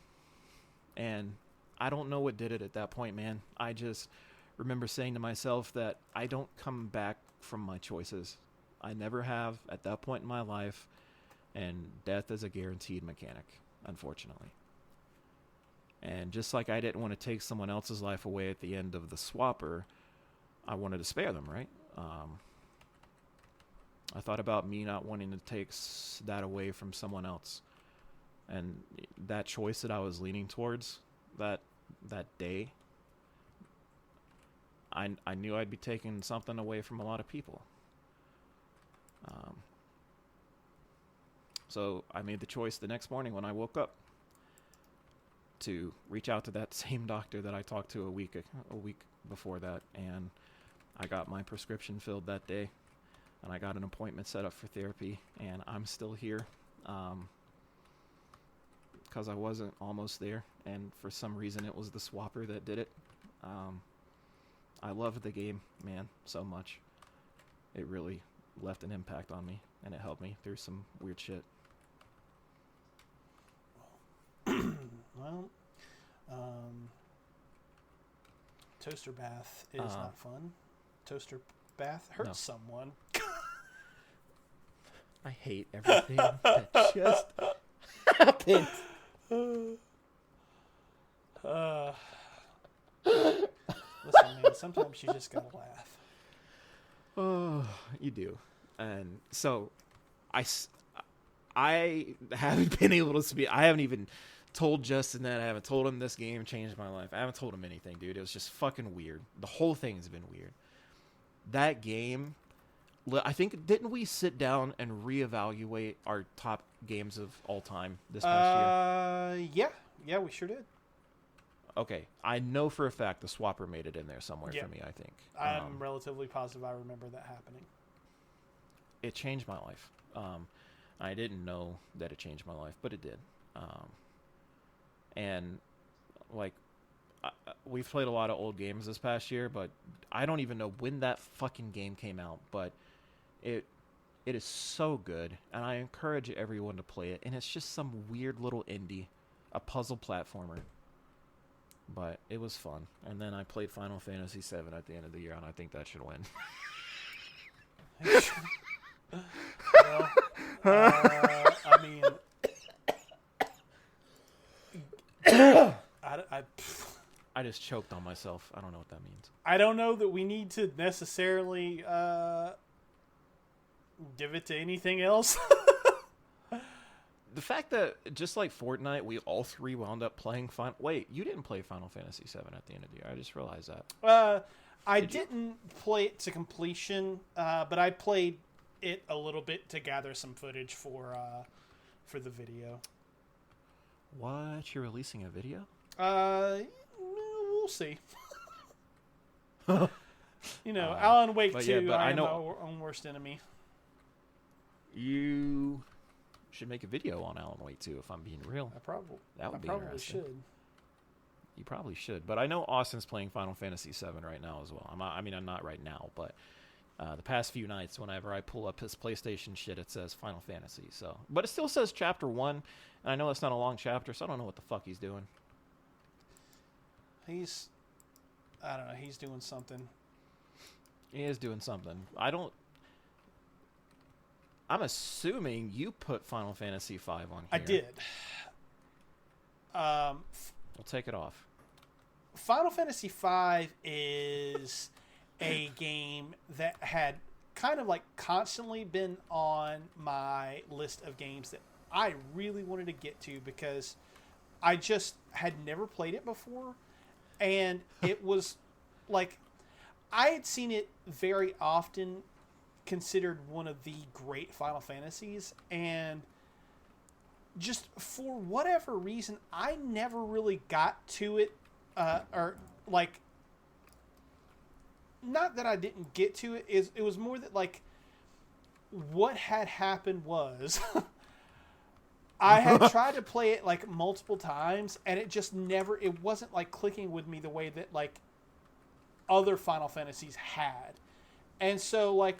And I don't know what did it at that point, man. I just remember saying to myself that I don't come back from my choices. I never have at that point in my life. And death is a guaranteed mechanic, unfortunately. And just like I didn't want to take someone else's life away at the end of the swapper, I wanted to spare them, right? I thought about me not wanting to take that away from someone else. And that choice that I was leaning towards that day, I knew I'd be taking something away from a lot of people. So I made the choice the next morning when I woke up to reach out to that same doctor that I talked to a week before that, and I got my prescription filled that day, and I got an appointment set up for therapy, and I'm still here because I wasn't almost there, and for some reason it was the swapper that did it. I loved the game, man, so much. It really left an impact on me, and it helped me through some weird shit. Well, toaster bath is not fun. Toaster bath hurts someone. I hate everything that just happened. Listen, man, sometimes you just gotta laugh. Oh, you do. And so I haven't been able to speak. I haven't even told Justin that. I haven't told him this game changed my life. I haven't told him anything, dude. It was just fucking weird. The whole thing's been weird. That game, I think, didn't we sit down and reevaluate our top games of all time this past year? Yeah, we sure did. Okay, I know for a fact the swapper made it in there somewhere for me, I think. I'm relatively positive I remember that happening. It changed my life. I didn't know that it changed my life, but it did. And, we've played a lot of old games this past year, but I don't even know when that fucking game came out, but it is so good, and I encourage everyone to play it, and it's just some weird little indie, a puzzle platformer. But it was fun. And then I played Final Fantasy VII at the end of the year, and I think that should win. Well, I mean, I just choked on myself. I don't know what that means. I don't know that we need to necessarily give it to anything else. The fact that just like Fortnite, we all three wound up playing Final. Wait, you didn't play Final Fantasy VII at the end of the year. I just realized that. I didn't play it to completion, but I played it a little bit to gather some footage for the video. What? You're releasing a video? We'll see. Alan Wake 2, I am my own worst enemy. You should make a video on Alan Wake 2, if I'm being real. That would be interesting. Should. You probably should. But I know Austin's playing Final Fantasy VII right now as well. I'm not right now, but the past few nights, whenever I pull up his PlayStation shit, it says Final Fantasy. So, but it still says Chapter 1, and I know it's not a long chapter, so I don't know what the fuck he's doing. I don't know, he's doing something. He is doing something. I'm assuming you put Final Fantasy V on here. I did. We'll take it off. Final Fantasy V is a game that had kind of like constantly been on my list of games that I really wanted to get to because I just had never played it before. And it was like, I had seen it very often considered one of the great Final Fantasies, and just for whatever reason, I never really got to it, or like, not that I didn't get to it, it was more that like, what had happened was, I had tried to play it like multiple times, and it wasn't like clicking with me the way that like other Final Fantasies had. And so like,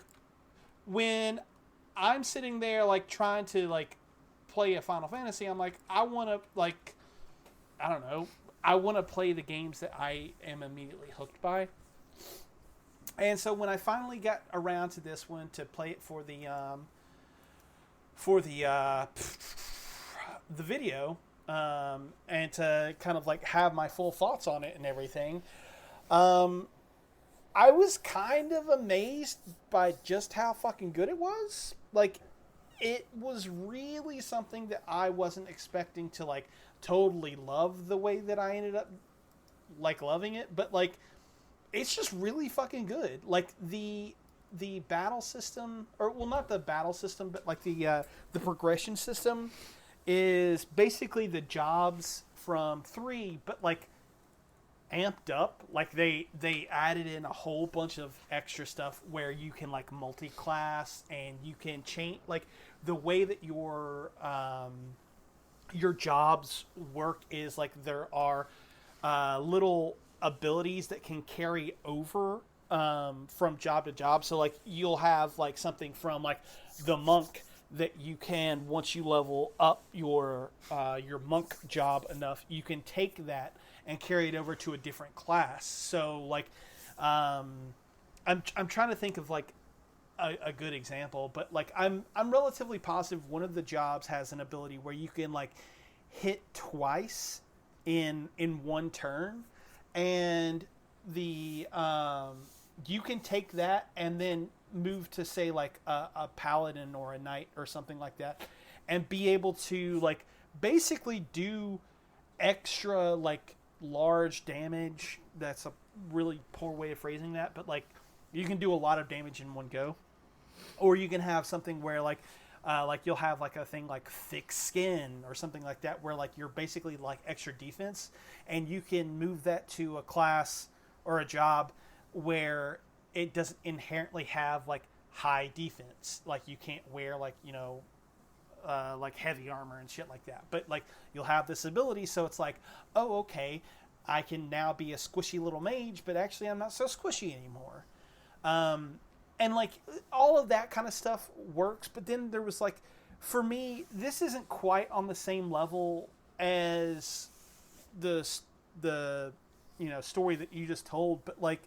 when I'm sitting there like trying to like play a Final Fantasy, I'm like, I want to like, I don't know, I want to play the games that I am immediately hooked by. And so when I finally got around to this one to play it for the video, and to kind of like have my full thoughts on it and everything, I was kind of amazed by just how fucking good it was. Like, it was really something that I wasn't expecting to like totally love the way that I ended up like loving it, but like, it's just really fucking good. Like the battle system, or well, not the battle system, but like the progression system is basically the jobs from 3, but like amped up. Like they added in a whole bunch of extra stuff where you can like multi-class, and you can change like the way that your jobs work is like there are little abilities that can carry over from job to job. So like you'll have like something from like the monk that you can, once you level up your monk job enough, you can take that and carry it over to a different class. So like, I'm trying to think of like a good example, but like I'm relatively positive one of the jobs has an ability where you can like hit twice in one turn, and the you can take that and then move to say like a paladin or a knight or something like that, and be able to like basically do extra like large damage. That's a really poor way of phrasing that, but like you can do a lot of damage in one go. Or you can have something where like you'll have like a thing like thick skin or something like that, where like you're basically like extra defense, and you can move that to a class or a job where it doesn't inherently have like high defense. Like you can't wear like, like heavy armor and shit like that. But like you'll have this ability, so it's like, oh, okay, I can now be a squishy little mage, but actually I'm not so squishy anymore. And like all of that kind of stuff works. But then there was like, for me, this isn't quite on the same level as the story that you just told. But like,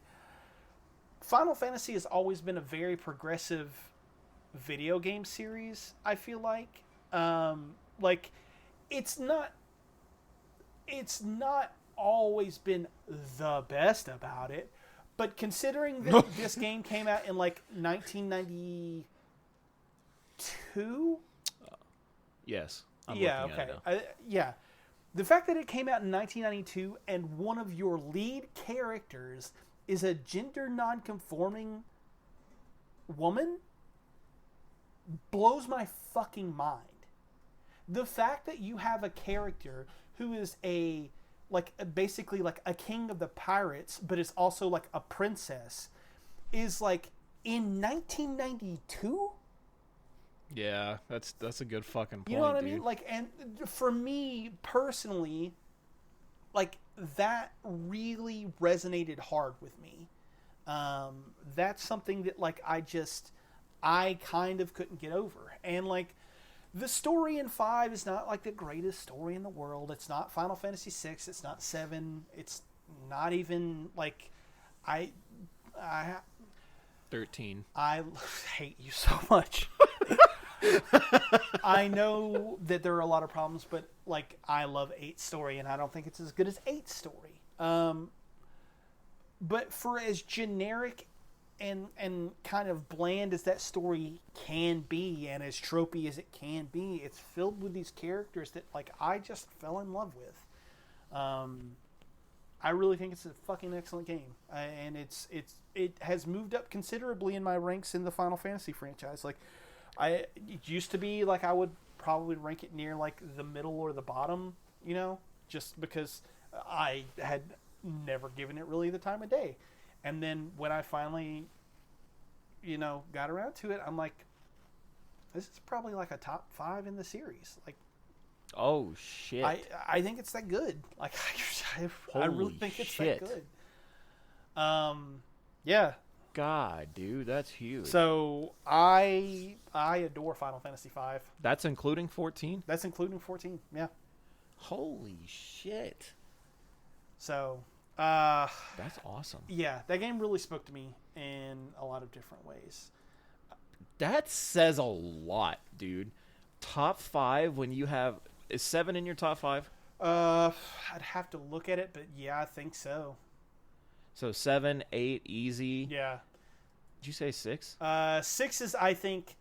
Final Fantasy has always been a very progressive video game series, I feel like. Like it's not always been the best about it. But considering that this game came out in like 1992, Yes. yeah, okay, yeah. The fact that it came out in 1992 and one of your lead characters is a gender non-conforming woman blows my fucking mind. The fact that you have a character who is basically like a king of the pirates, but is also like a princess, is like in 1992. Yeah, that's a good fucking point. You know what I dude. mean? Like, and for me personally, like that really resonated hard with me. That's something that like I kind of couldn't get over, and like. The story in 5 is not like the greatest story in the world. It's not Final Fantasy 6. It's not 7. It's not even like I 13. I hate you so much. I know that there are a lot of problems, but like I love 8's story, and I don't think it's as good as 8's story. But for as generic and kind of bland as that story can be, and as tropey as it can be, it's filled with these characters that like I just fell in love with. I really think it's a fucking excellent game, and it has moved up considerably in my ranks in the Final Fantasy franchise. Like, it used to be like I would probably rank it near like the middle or the bottom, you know, just because I had never given it really the time of day. And then when I finally, you know, got around to it, I'm like, this is probably like a top 5 in the series. Like, oh shit! I think it's that good. Like, I really think it's that good. Yeah. God, dude, that's huge. So I adore Final Fantasy V. That's including 14. That's including 14. Yeah. Holy shit! So. That's awesome. Yeah, that game really spoke to me in a lot of different ways. That says a lot, dude. Top 5 when you have... Is 7 in your top 5? I'd have to look at it, but yeah, I think so. So 7, 8, easy. Yeah. Did you say 6? 6 is, I think...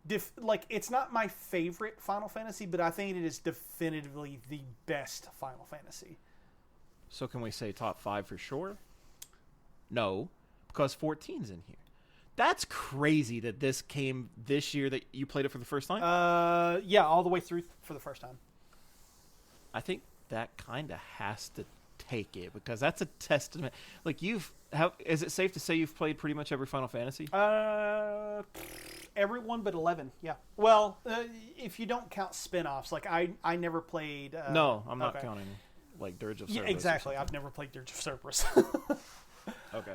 it's not my favorite Final Fantasy, but I think it is definitively the best Final Fantasy. So can we say top 5 for sure? No, because 14's in here. That's crazy that this came this year that you played it for the first time? Yeah, all the way through for the first time. I think that kind of has to take it, because that's a testament. Like, is it safe to say you've played pretty much every Final Fantasy? Everyone but 11, yeah. Well, if you don't count spin-offs, like I never played... no, I'm not counting... Like Dirge of Cerberus. Yeah, exactly. I've never played Dirge of Cerberus. Okay.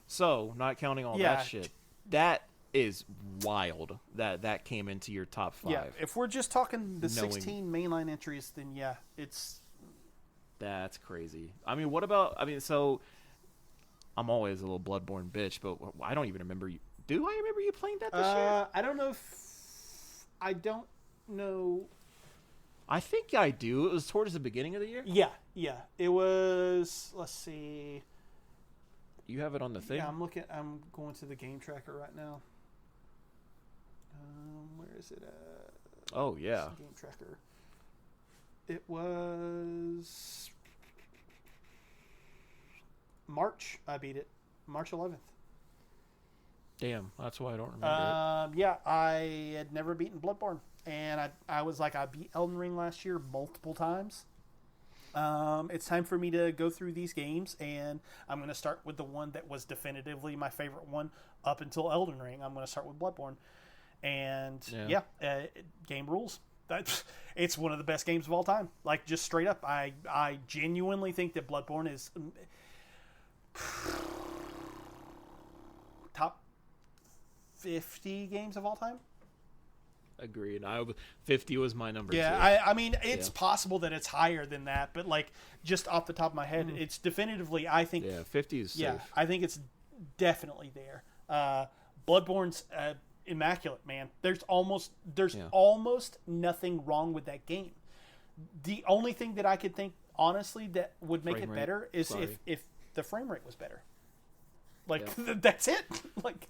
So, not counting all that shit, that is wild that came into your top 5. Yeah, if we're just talking the 16 mainline entries, then yeah, that's crazy. I mean, what about... so... I'm always a little Bloodborne bitch, but I don't even remember you... Do I remember you playing that this year? I don't know if... I don't know... I think I do. It was towards the beginning of the year? Yeah. It was... Let's see... You have it on the thing? Yeah, I'm going to the game tracker right now. Where is it at? Oh, yeah. Game tracker. It was... March, I beat it. March 11th. Damn, that's why I don't remember it. Yeah, I had never beaten Bloodborne. And I was like, I beat Elden Ring last year multiple times. It's time for me to go through these games, and I'm going to start with the one that was definitively my favorite one up until Elden Ring. I'm going to start with Bloodborne. And, game rules. It's one of the best games of all time. Like, just straight up, I genuinely think that Bloodborne is... top 50 games of all time. Agreed. 50 was my number. Yeah, I mean, it's possible that it's higher than that, but like just off the top of my head, it's definitively. I think 50 is safe. Yeah, I think it's definitely there. Bloodborne's immaculate, man. There's almost nothing wrong with that game. The only thing that I could think honestly that would make Frame it rate. better is Sorry. if the frame rate was better. Like Yeah. that's it. Like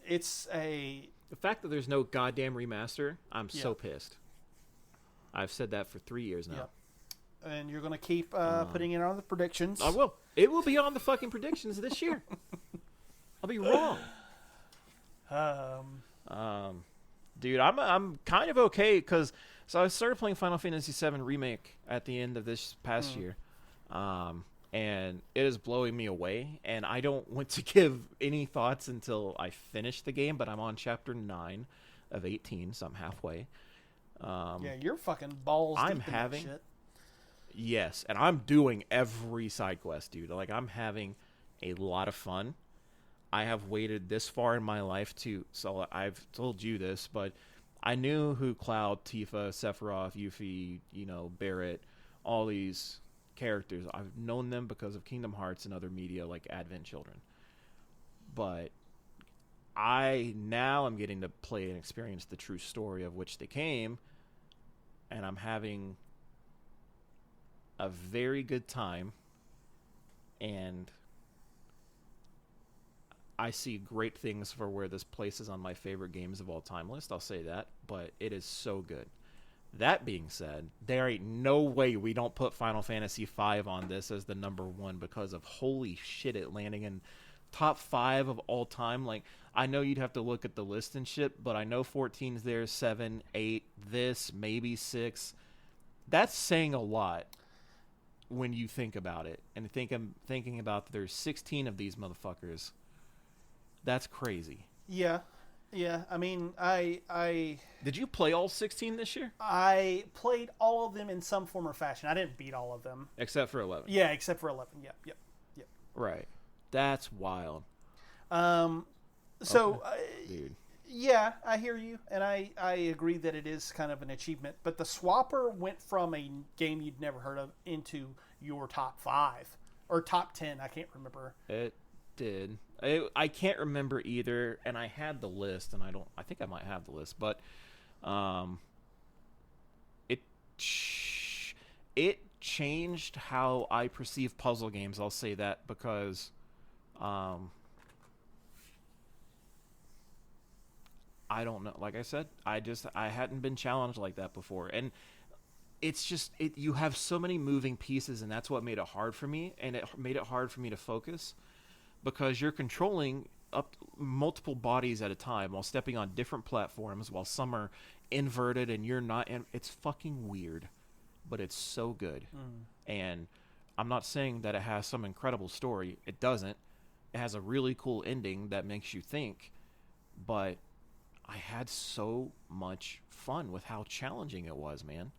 it's a The fact that there's no goddamn remaster, I'm so Yeah. pissed. I've said that for 3 years now. Yep. And you're gonna keep putting it on the predictions. I will. It will be on the fucking predictions this year. I'll be wrong. Dude, I'm kind of okay because I started playing Final Fantasy VII Remake at the end of this past year, and it is blowing me away. And I don't want to give any thoughts until I finish the game, but I'm on chapter 9 of 18, so I'm halfway. Yeah, you're fucking balls I'm deep in having- that shit. Yes, and I'm doing every side quest, dude. Like, I'm having a lot of fun. I have waited this far in my life so I've told you this, but I knew who Cloud, Tifa, Sephiroth, Yuffie, Barrett, all these characters. I've known them because of Kingdom Hearts and other media like Advent Children. But I now am getting to play and experience the true story of which they came, and I'm having a very good time, and I see great things for where this places on my favorite games of all time list. I'll say that, but it is so good. That being said, there ain't no way we don't put Final Fantasy V on this as the number one because of holy shit, it landing in top 5 of all time. Like, I know you'd have to look at the list and shit, but I know 14's there, 7, 8, this, maybe 6. That's saying a lot when you think about it, and thinking about that there's 16 of these motherfuckers. That's crazy. Yeah. I mean, I Did you play all 16 this year? I played all of them in some form or fashion. I didn't beat all of them. Except for 11. Yeah, except for 11. Yep. Right. That's wild. So, Dude. yeah, I hear you, and I agree that it is kind of an achievement. But the Swapper went from a game you'd never heard of into your top 5 or top 10. I can't remember. It did. I can't remember either, and I had the list, and I think I might have the list, but it changed how I perceive puzzle games. I'll say that because I don't know. Like I said, I hadn't been challenged like that before, and it's just you have so many moving pieces, and that's what made it hard for me, and it made it hard for me to focus because you're controlling up multiple bodies at a time while stepping on different platforms, while some are inverted and you're not, and it's fucking weird, but it's so good. And I'm not saying that it has some incredible story. It doesn't. It has a really cool ending that makes you think, but I had so much fun with how challenging it was, man.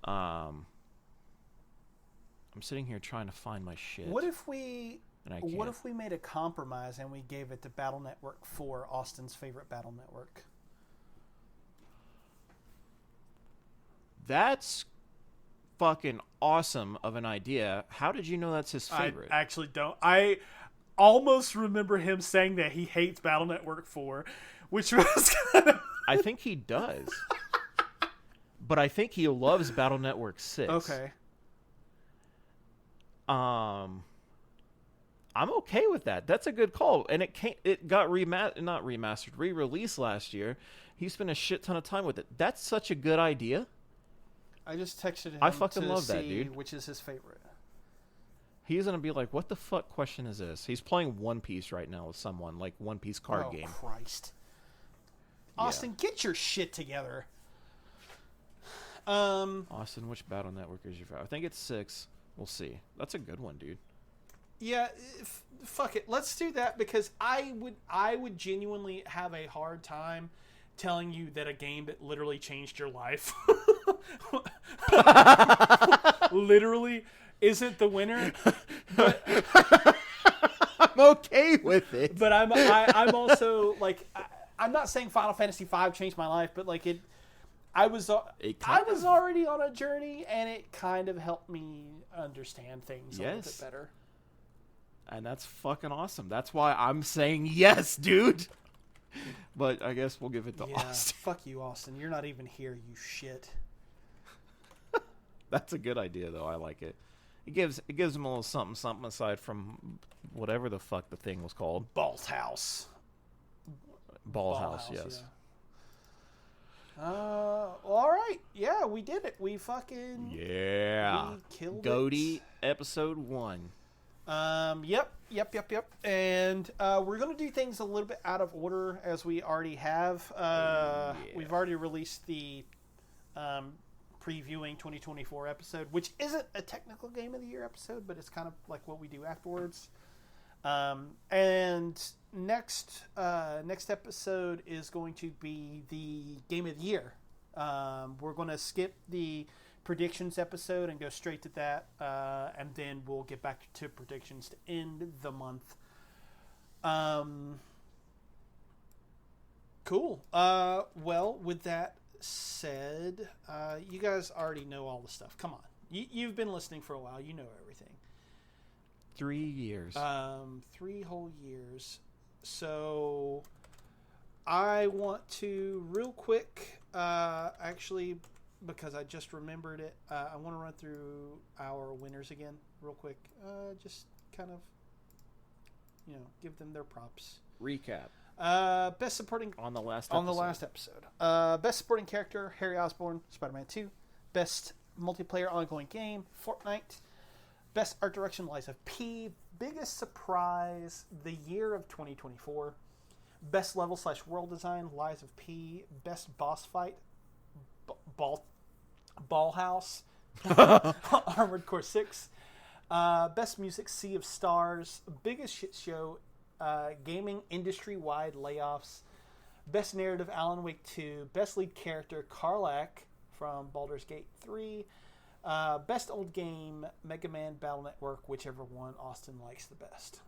I'm sitting here trying to find my shit. What if we What if we made a compromise and we gave it to Battle Network 4, Austin's favorite Battle Network? That's fucking awesome of an idea. How did you know that's his favorite? I actually don't. I almost remember him saying that he hates Battle Network 4, which was kind of... I think he does. But I think he loves Battle Network 6. Okay. I'm okay with that. That's a good call. And it got re-released last year. He spent a shit ton of time with it. That's such a good idea. I just texted him I fucking to love that, see dude. which is his favorite. He's going to be like, what the fuck question is this? He's playing One Piece right now with someone, like One Piece card game. Oh, Christ. Austin, get your shit together. Austin, which Battle Network is your favorite? I think it's 6. We'll see. That's a good one, dude. Yeah, fuck it. Let's do that because I would genuinely have a hard time telling you that a game that literally changed your life literally isn't the winner. But, I'm okay with it. but I'm also like I'm not saying Final Fantasy V changed my life, but like I was already on a journey, and it kind of helped me understand things a little bit better. And that's fucking awesome. That's why I'm saying yes, dude. But I guess we'll give it to Austin. Fuck you, Austin. You're not even here, you shit. That's a good idea, though. I like it. It gives them a little something aside from whatever the fuck the thing was called. Ball's House. Ball House, yes. Yeah. All right. Yeah, we did it. We Yeah. we killed Goaty it. episode 1. Yep. And we're gonna do things a little bit out of order as we already have. We've already released the previewing 2024 episode, which isn't a technical Game of the Year episode, but it's kind of like what we do afterwards. And next episode is going to be the Game of the Year. We're going to skip the predictions episode and go straight to that, and then we'll get back to predictions to end the month. Cool. Well, with that said, you guys already know all the stuff. Come on, you've been listening for a while. You know everything. 3 years. 3 whole years. So I want to real quick, actually, because I just remembered it, I want to run through our winners again real quick. Just kind of, give them their props. Recap. Best supporting on the last episode. Best supporting character, Harry Osborn, Spider-Man 2. Best multiplayer ongoing game, Fortnite. Best art direction, Lies of P. Biggest surprise, the year of 2024. Best level / world design, Lies of P. Best boss fight, Ball House, Armored Core 6. Best music, Sea of Stars. Biggest shit show, gaming industry-wide layoffs. Best narrative, Alan Wake 2. Best lead character, Karlach from Baldur's Gate 3. Best old game, Mega Man Battle Network, whichever one Austin likes the best.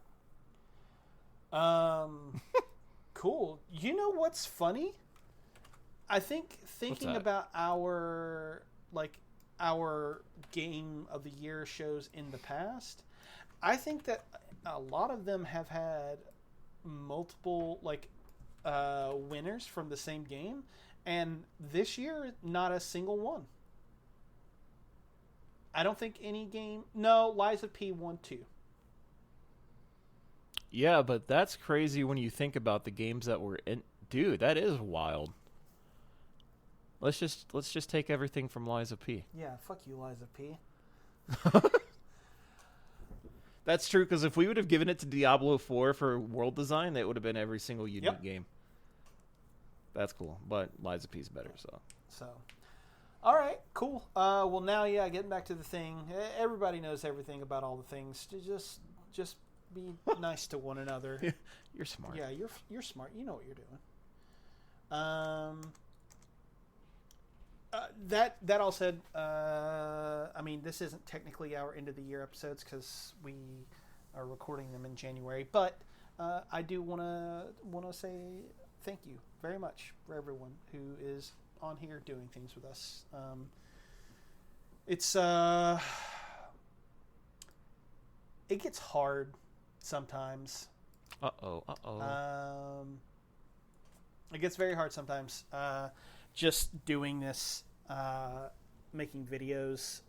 Cool. You know what's funny? I think thinking about our game of the year shows in the past, I think that a lot of them have had multiple winners from the same game, and this year not a single one. I don't think any game. No, Lies of P won 2. Yeah, but that's crazy when you think about the games that were in. Dude, that is wild. Let's just take everything from Lies of P. Yeah, fuck you, Lies of P. That's true, because if we would have given it to Diablo 4 for world design, it would have been every single unique game. That's cool, but Lies of P is better, so. All right, cool. Well, now, getting back to the thing. Everybody knows everything about all the things. Just be nice to one another. You're smart. Yeah, you're smart. You know what you're doing. That all said, I mean, this isn't technically our end of the year episodes because we are recording them in January, but I do want to say thank you very much for everyone who is on here doing things with us. It gets hard sometimes. It gets very hard sometimes. Just doing this, making videos,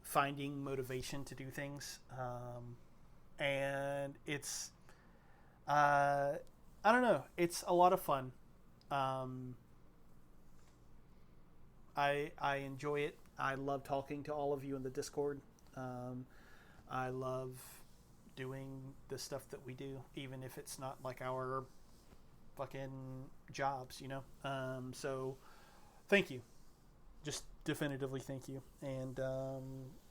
finding motivation to do things, and it's I don't know. It's a lot of fun. I enjoy it. I love talking to all of you in the Discord. I love doing the stuff that we do, even if it's not like our fucking jobs, So thank you. Just definitively thank you. And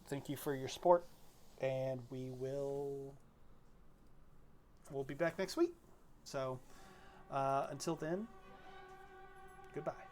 thank you for your support. And we'll be back next week. So until then, goodbye.